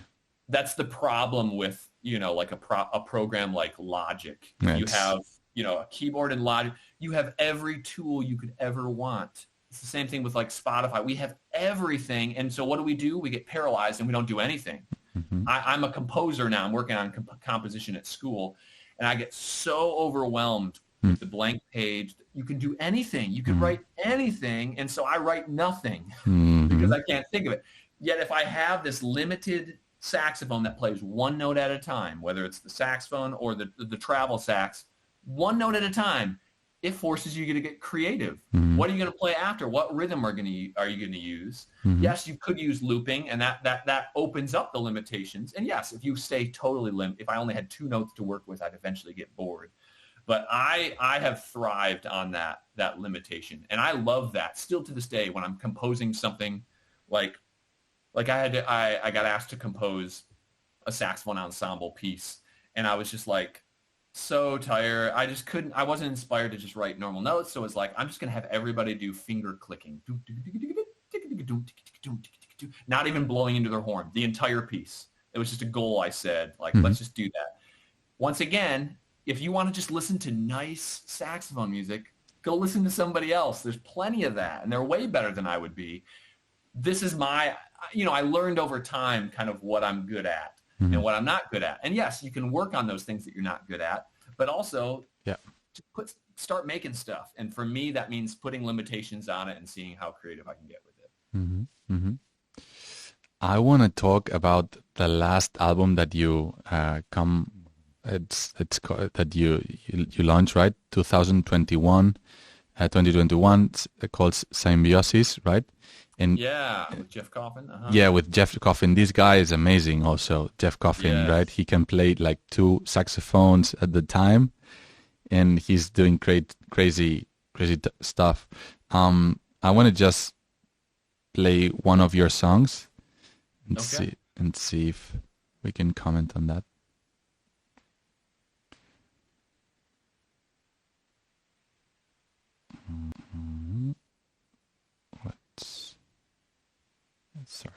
That's the problem with, like a program like Logic. You have, a keyboard and Logic. You have every tool you could ever want. It's the same thing with like Spotify. We have everything. And so what do? We get paralyzed and we don't do anything. Mm-hmm. I'm a composer now. I'm working on composition at school. And I get so overwhelmed with the blank page. You can do anything. You can write anything. And so I write nothing because I can't think of it. Yet if I have this limited saxophone that plays one note at a time, whether it's the saxophone or the travel sax, one note at a time, it forces you to get creative. What are you going to play after? What rhythm are you going to use? Yes, you could use looping, and that opens up the limitations. And yes, if you stay totally if I only had two notes to work with, I'd eventually get bored. But I have thrived on that limitation, and I love that still to this day when I'm composing something like I got asked to compose a saxophone ensemble piece, and I was just like so tired. I wasn't inspired to just write normal notes. So it's like, I'm just going to have everybody do finger clicking, not even blowing into their horn, the entire piece. It was just a goal. I said, let's just do that. Once again, if you want to just listen to nice saxophone music, go listen to somebody else. There's plenty of that, and they're way better than I would be. This is I learned over time kind of what I'm good at and what I'm not good at. And yes, you can work on those things that you're not good at, but also start making stuff. And for me, that means putting limitations on it and seeing how creative I can get with it. I want to talk about the last album that you that you launched, right? 2021, it's called Symbiosis, right? And with Jeff Coffin. Yeah, with Jeff Coffin. This guy is amazing also, Jeff Coffin, right? He can play like two saxophones at the time, and he's doing crazy stuff. I want to just play one of your songs and see if we can comment on that. Sorry.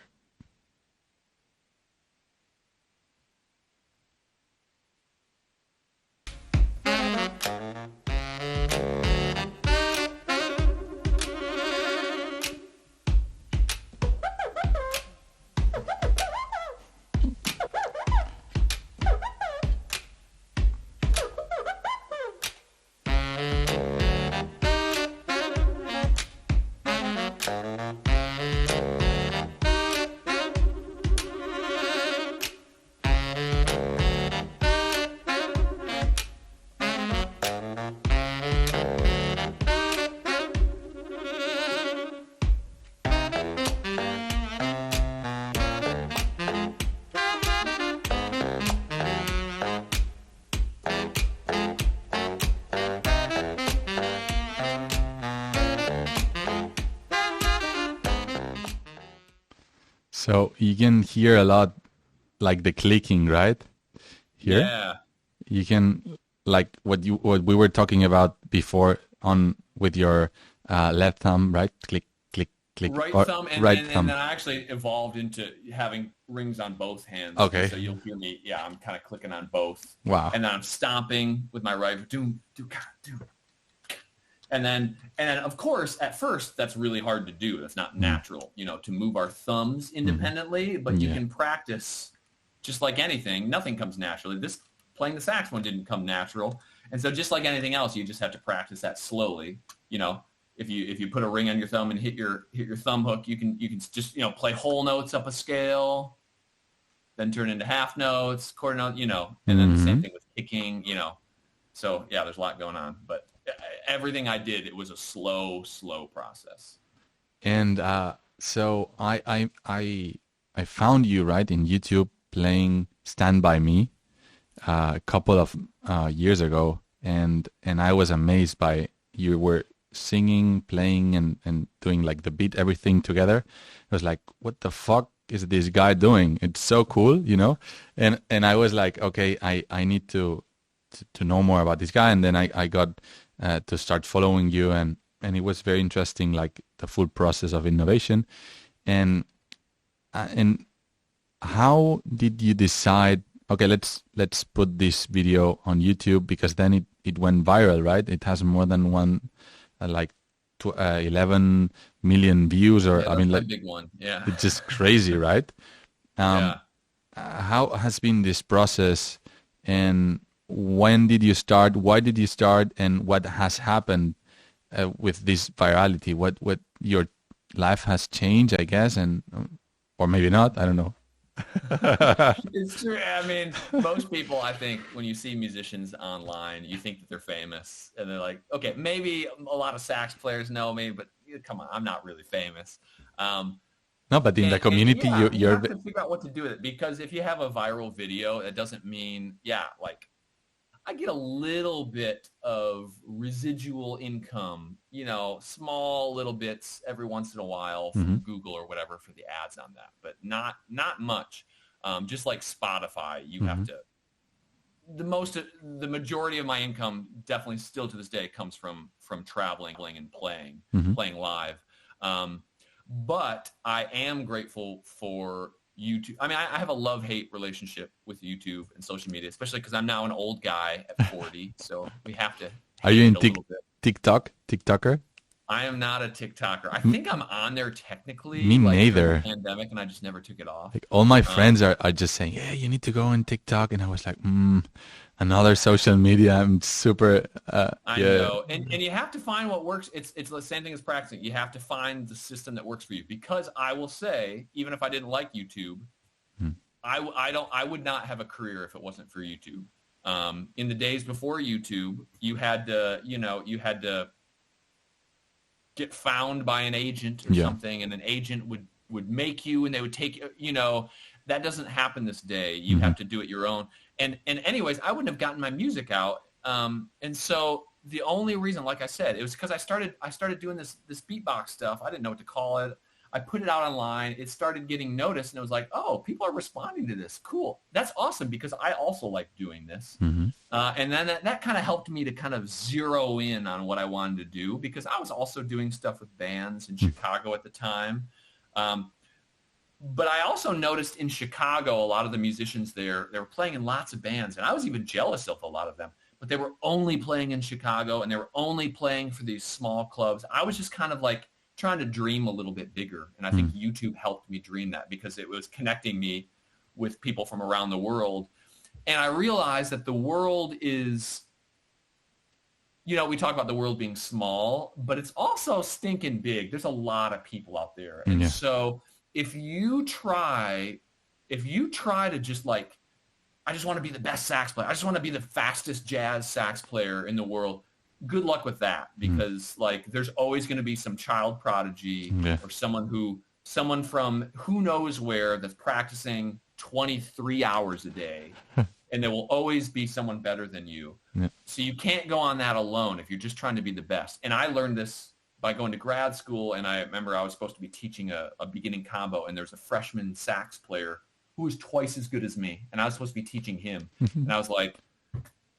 So you can hear a lot, like the clicking, right? Here, Yeah. you can, like what we were talking about before on with your left thumb, right? Click, click, click, Right or thumb, right and thumb. then I actually evolved into having rings on both hands. And Okay. so you'll hear me, yeah, I'm kind of clicking on both. Wow. And then I'm stomping with my right, doom, doom, doom. And then of course, at first, that's really hard to do. That's not natural, to move our thumbs independently, but you can practice just like anything. Nothing comes naturally. This playing the saxophone didn't come natural. And so just like anything else, you just have to practice that slowly. If you put a ring on your thumb and hit your thumb hook, you can just, play whole notes up a scale, then turn into half notes, quarter note, and then the same thing with kicking, So yeah, there's a lot going on, but everything I did, it was a slow process. And so I found you right in YouTube playing "Stand by Me" a couple of years ago, and I was amazed by you were singing, playing, and doing like the beat, everything together. I was like, what the fuck is this guy doing? It's so cool, And I was like, okay, I need to know more about this guy, and then I got to start following you, and it was very interesting, like the full process of innovation, and how did you decide? Okay, let's put this video on YouTube, because then it went viral, right? It has more than 11 million views, or Yeah, I mean, that's my like big one. Yeah. it's just crazy, right? Yeah. How has been this process, and when did you start? Why did you start? And what has happened with this virality? What your life has changed, I guess, and or maybe not. I don't know. It's true. I mean, most people, I think, when you see musicians online, you think that they're famous, and they're like, okay, maybe a lot of sax players know me, but come on, I'm not really famous. No, but in the community, you you're have to figure out what to do with it, because if you have a viral video, it doesn't mean, like I get a little bit of residual income, small little bits every once in a while from Google or whatever for the ads on that, but not much. Just like Spotify, you have to. The majority of my income, definitely still to this day, comes from traveling and playing live. But I am grateful for YouTube. I mean, I have a love-hate relationship with YouTube and social media, especially because I'm now an old guy at 40, so we have to. Are you in TikToker? I am not a TikToker. I think I'm on there technically. Me neither. During the pandemic, and I just never took it off. Like all my friends are just saying, "Yeah, you need to go on TikTok," and I was like, another social media. I'm super. I know, and you have to find what works. It's the same thing as practicing. You have to find the system that works for you. Because I will say, even if I didn't like YouTube, I would not have a career if it wasn't for YouTube. In the days before YouTube, you had to get found by an agent or something, and an agent would make you, and they would take that doesn't happen this day. You have to do it your own. And anyways, I wouldn't have gotten my music out. And so the only reason, like I said, it was because I started doing this beatbox stuff. I didn't know what to call it. I put it out online. It started getting noticed, and it was like, oh, people are responding to this. Cool. That's awesome, because I also like doing this. And then that kind of helped me to kind of zero in on what I wanted to do, because I was also doing stuff with bands in Chicago at the time. But I also noticed in Chicago, a lot of the musicians there, they were playing in lots of bands, and I was even jealous of a lot of them. But they were only playing in Chicago, and they were only playing for these small clubs. I was just kind of like trying to dream a little bit bigger, and I think YouTube helped me dream that, because it was connecting me with people from around the world. And I realized that the world is, we talk about the world being small, but it's also stinking big. There's a lot of people out there. And so if you try to just like, I just want to be the best sax player, I just want to be the fastest jazz sax player in the world, good luck with that, because like there's always going to be some child prodigy or someone from who knows where that's practicing 23 hours a day. And there will always be someone better than you. So you can't go on that alone if you're just trying to be the best. And I learned this by going to grad school, and I remember I was supposed to be teaching a beginning combo, and there's a freshman sax player who was twice as good as me, and I was supposed to be teaching him. And I was like,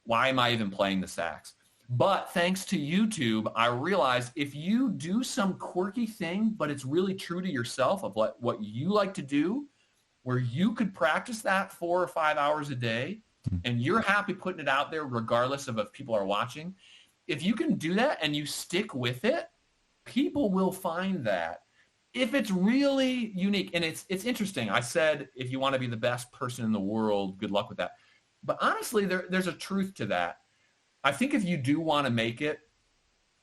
why am I even playing the sax? But thanks to YouTube, I realized if you do some quirky thing, but it's really true to yourself of what you like to do, where you could practice that 4 or 5 hours a day, and you're happy putting it out there regardless of if people are watching. If you can do that and you stick with it, people will find that. If it's really unique, and it's interesting. I said, if you want to be the best person in the world, good luck with that. But honestly, there's a truth to that. I think if you do want to make it,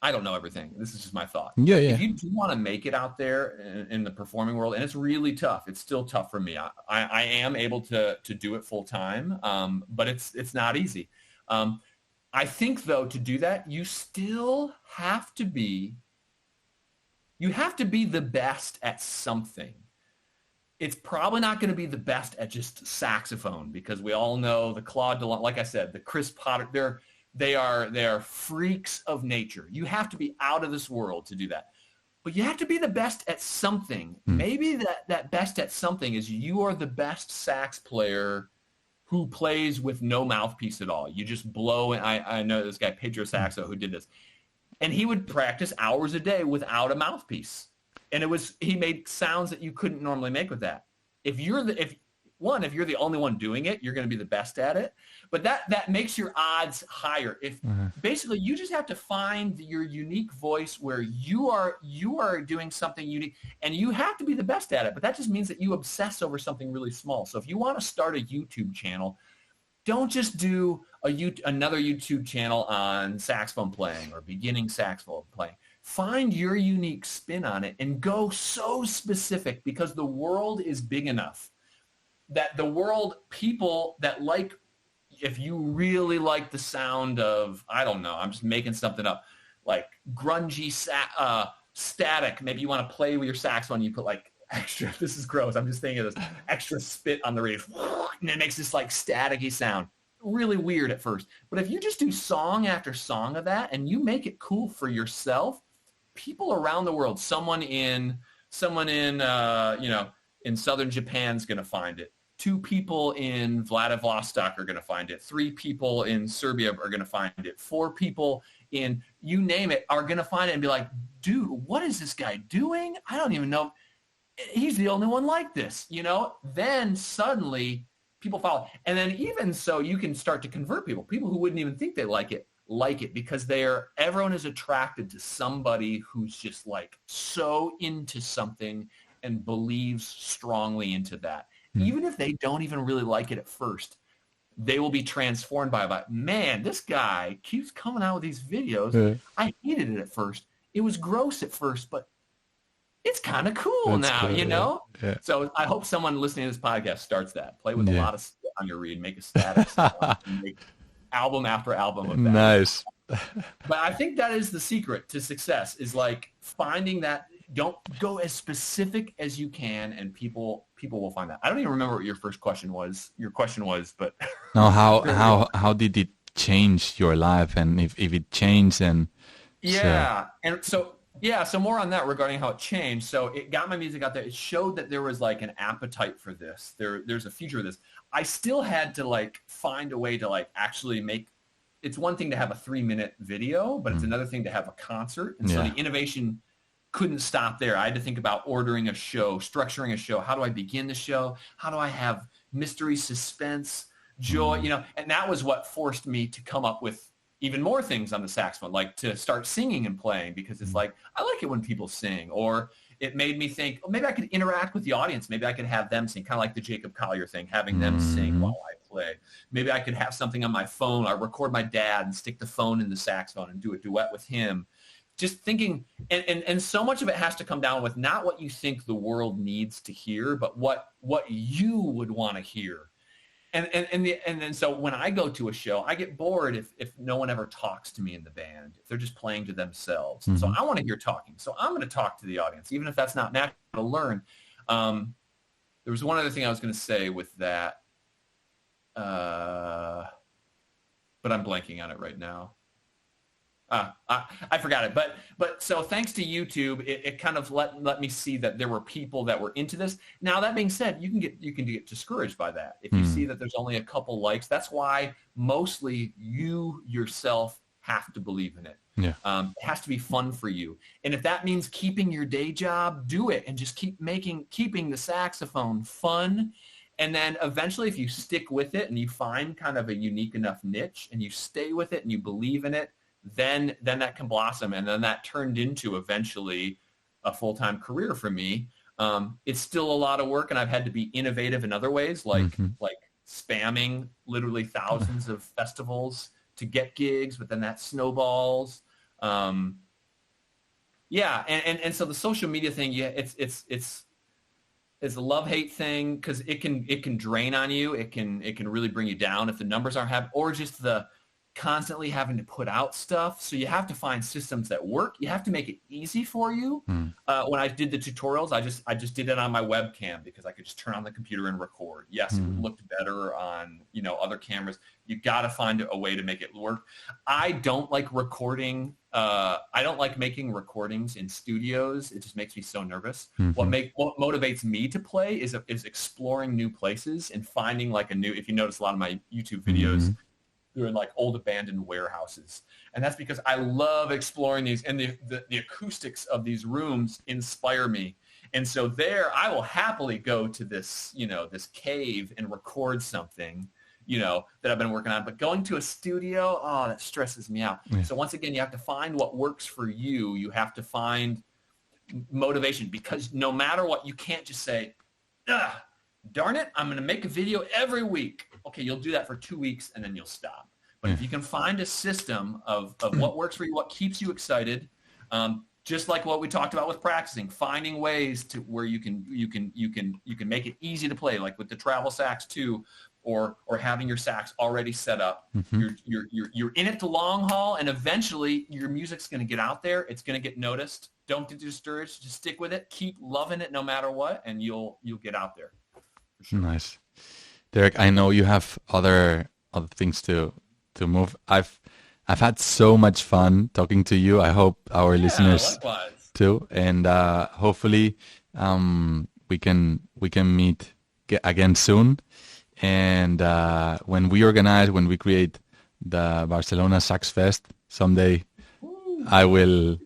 I don't know everything. This is just my thought. Yeah. If you do want to make it out there in the performing world, and it's really tough. It's still tough for me. I am able to do it full time, but it's not easy. I think, though, to do that, you still have to be the best at something. It's probably not going to be the best at just saxophone, because we all know the Claude DeLong, like I said, the Chris Potter, they are freaks of nature. You have to be out of this world to do that. But you have to be the best at something. Maybe that best at something is you are the best sax player who plays with no mouthpiece at all. You just blow. And I know this guy, Pedro Saxo, who did this. And he would practice hours a day without a mouthpiece. And he made sounds that you couldn't normally make with that. If you're the only one doing it, you're going to be the best at it. But that makes your odds higher. If basically you just have to find your unique voice where you are doing something unique, and you have to be the best at it. But that just means that you obsess over something really small. So if you want to start a YouTube channel, don't just do another YouTube channel on saxophone playing or beginning saxophone playing. Find your unique spin on it and go so specific, because the world is big enough that people that like, if you really like the sound of, I don't know, I'm just making something up, like grungy static, maybe you want to play with your saxophone, you put like extra, this is gross, I'm just thinking of this, extra spit on the radio, and it makes this like staticky sound. Really weird at first. But if you just do song after song of that and you make it cool for yourself, people around the world, someone in in southern Japan's going to find it. 2 people in Vladivostok are going to find it. 3 people in Serbia are going to find it. 4 people in, you name it, are going to find it and be like, dude, what is this guy doing? I don't even know. He's the only one like this, Then suddenly people follow. And then even so, you can start to convert people who wouldn't even think they like it, because everyone is attracted to somebody who's just like so into something and believes strongly into that. Even if they don't even really like it at first, they will be transformed by it. Man, this guy keeps coming out with these videos. Yeah. I hated it at first. It was gross at first, but it's kind of cool now, cool, Yeah. So I hope someone listening to this podcast starts that. Play with a lot of stuff on your reed, make a static sound, make album after album of that. Nice. But I think that is the secret to success, is like finding that. Don't go as specific as you can, and people will find that. I don't even remember what your question was, but no, how did it change your life, and if it changed, and so more on that regarding how it changed. So it got my music out there. It showed that there was like an appetite for this. There's a future of this. I still had to like find a way to like actually make. It's one thing to have a 3-minute video, but it's another thing to have a concert. And so the innovation couldn't stop there. I had to think about ordering a show, structuring a show. How do I begin the show? How do I have mystery, suspense, joy? And that was what forced me to come up with even more things on the saxophone, like to start singing and playing, because it's like, I like it when people sing. Or it made me think, maybe I could interact with the audience. Maybe I could have them sing, kind of like the Jacob Collier thing, having them sing while I play. Maybe I could have something on my phone. I record my dad and stick the phone in the saxophone and do a duet with him. Just thinking, and so much of it has to come down with not what you think the world needs to hear, but what you would want to hear. And then so when I go to a show, I get bored if no one ever talks to me in the band, if they're just playing to themselves. So I want to hear talking. So I'm going to talk to the audience, even if that's not natural to learn. There was one other thing I was going to say with that, but I'm blanking on it right now. I forgot it, but so thanks to YouTube, it kind of let me see that there were people that were into this. Now that being said, you can get discouraged by that if you see that there's only a couple likes. That's why mostly you yourself have to believe in it. Yeah. It has to be fun for you, and if that means keeping your day job, do it, and just keeping the saxophone fun. And then eventually, if you stick with it and you find kind of a unique enough niche and you stay with it and you believe in it, then that can blossom. And then that turned into eventually a full-time career for me. It's still a lot of work, and I've had to be innovative in other ways, like spamming literally thousands of festivals to get gigs, but then that snowballs. And so the social media thing, it's a love-hate thing because it can drain on you. It can really bring you down if the numbers aren't happening, or just the constantly having to put out stuff. So you have to find systems that work. You have to make it easy for you. When I did the tutorials, I just did it on my webcam because I could just turn on the computer and record. Yes, it looked better on other cameras. You got to find a way to make it work. I don't like recording. I don't like making recordings in studios. It just makes me so nervous. What motivates me to play is exploring new places and finding like a new. If you notice a lot of my YouTube videos, they're in like old abandoned warehouses, and that's because I love exploring these, and the acoustics of these rooms inspire me. And so there, I will happily go to this this cave and record something that I've been working on. But going to a studio, that stresses me out. So once again, you have to find what works for you. You have to find motivation, because no matter what, you can't just say, darn it, I'm going to make a video every week. Okay, you'll do that for 2 weeks and then you'll stop. But if you can find a system of what works for you, what keeps you excited, just like what we talked about with practicing, finding ways to where you can make it easy to play, like with the travel sax too, or having your sax already set up. You're in it the long haul, and eventually your music's going to get out there. It's going to get noticed. Don't get discouraged. Just stick with it. Keep loving it no matter what, and you'll get out there. Sure. Nice. Derek, I know you have other things to move. I've had so much fun talking to you. I hope our listeners too, and hopefully we can meet again soon. And when we create the Barcelona Sax Fest someday, I will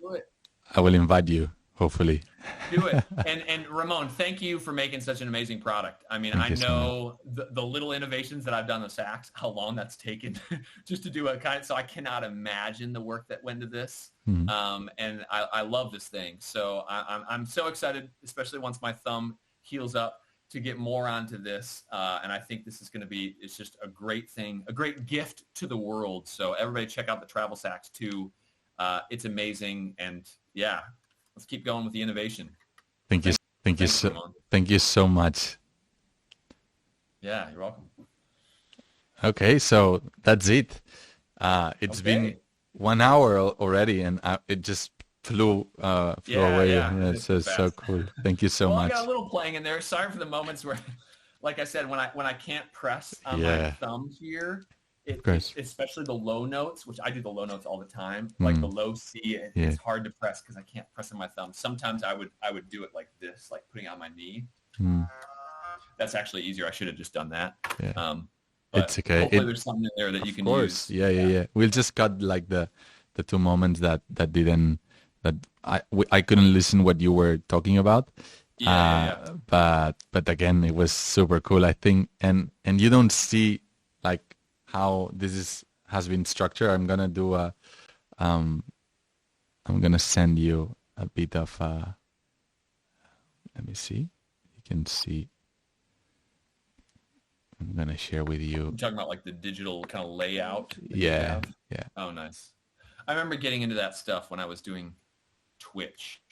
invite you, hopefully. Do it. And Ramon, thank you for making such an amazing product. I mean, I know the little innovations that I've done with sax, how long that's taken just to do so I cannot imagine the work that went into this. And I love this thing. So I'm so excited, especially once my thumb heals up, to get more onto this. And I think this is going to be, it's just a great thing, a great gift to the world. So everybody check out the travel sax too. It's amazing. And let's keep going with the innovation. Thank you so much. Yeah, you're welcome. Okay, so that's it. It's been 1 hour already, and it just flew away. Yeah, it's so cool. Thank you so much. I got a little playing in there. Sorry for the moments where, like I said, when I can't press on my thumb here, especially the low notes, which I do the low notes all the time, like the low C, it's hard to press because I can't press on my thumb. Sometimes I would do it like this, like putting it on my knee. That's actually easier. I should have just done that. It's okay. Hopefully there's something in there that you can use. Yeah. We'll just cut like the 2 moments that I couldn't listen what you were talking about. But again, it was super cool, I think. And you don't see like how this has been structured. I'm gonna do I'm gonna send you a bit of let me see. You can see. I'm gonna share with you. You're talking about like the digital kind of layout. Yeah. Oh, nice. I remember getting into that stuff when I was doing Twitch.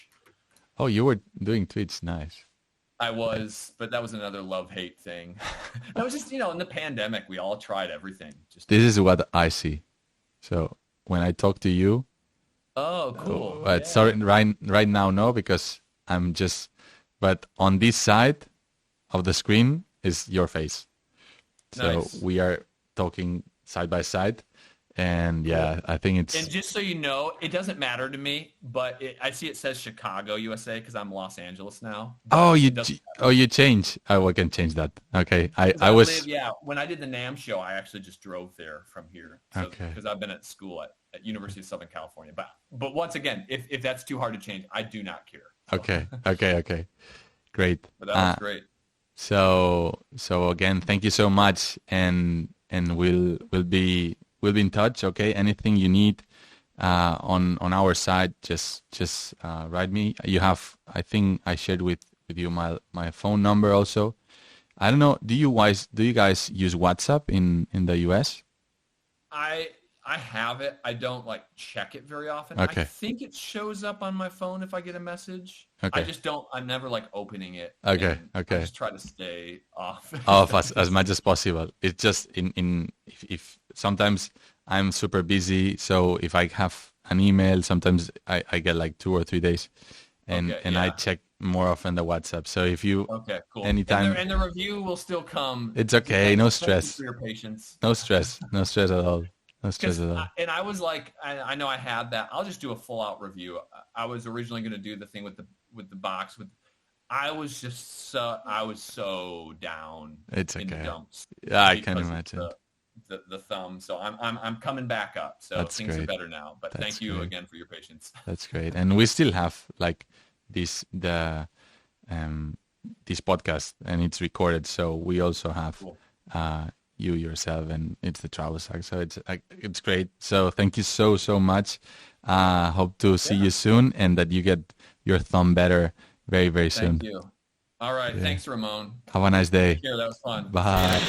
Oh, you were doing Twitch. Nice. I was, but that was another love-hate thing. That was just, in the pandemic, we all tried everything. This is what I see. So when I talk to you. Oh, cool. Sorry, right now, no, because I'm just, but on this side of the screen is your face. So nice. We are talking side by side. And yeah, I think And it's. just so you know, it doesn't matter to me, but I see it says Chicago, USA, because I'm Los Angeles now. Oh, But it doesn't matter. you change. Oh, we can change that. Okay, Because I I live, was. yeah. When I did the NAMM show, I actually just drove there from here. So Okay. because I've been at school at University of Southern California. But once again, if that's too hard to change, I do not care. So, Okay. Great. but that was great. So again, thank you so much, and we'll be in touch. Okay, anything you need on our side, just write me. You have, I think I shared with you my phone number also. I don't know. Do you guys use WhatsApp in the US? I have it. I don't like check it very often. Okay. I think it shows up on my phone if I get a message. Okay. I just don't. I'm never like opening it. Okay. I just try to stay off. Off as much as possible. It's just if sometimes I'm super busy, so if I have an email, sometimes I get like 2 or 3 days, and I check more often the WhatsApp. So if you cool. anytime, and the review will still come. It's okay. No Thank stress. you for your patience. No stress at all. No stress at all. And I was like, I know I had that. I'll just do a full out review. I was originally going to do the thing with the box with. I was so down. It's in okay. the dumps. Yeah, I can imagine. The thumb. So I'm coming back up. So That's things great. are better now. But thank you again for your patience. That's great. And we still have like this podcast, and it's recorded. So we also have you yourself, and it's the travel sax. So it's great. So thank you so much. Hope to see you soon, and that you get your thumb better very soon. Thank you. All right. Yeah. Thanks, Ramon. Have a nice day. Take care. That was fun. Bye.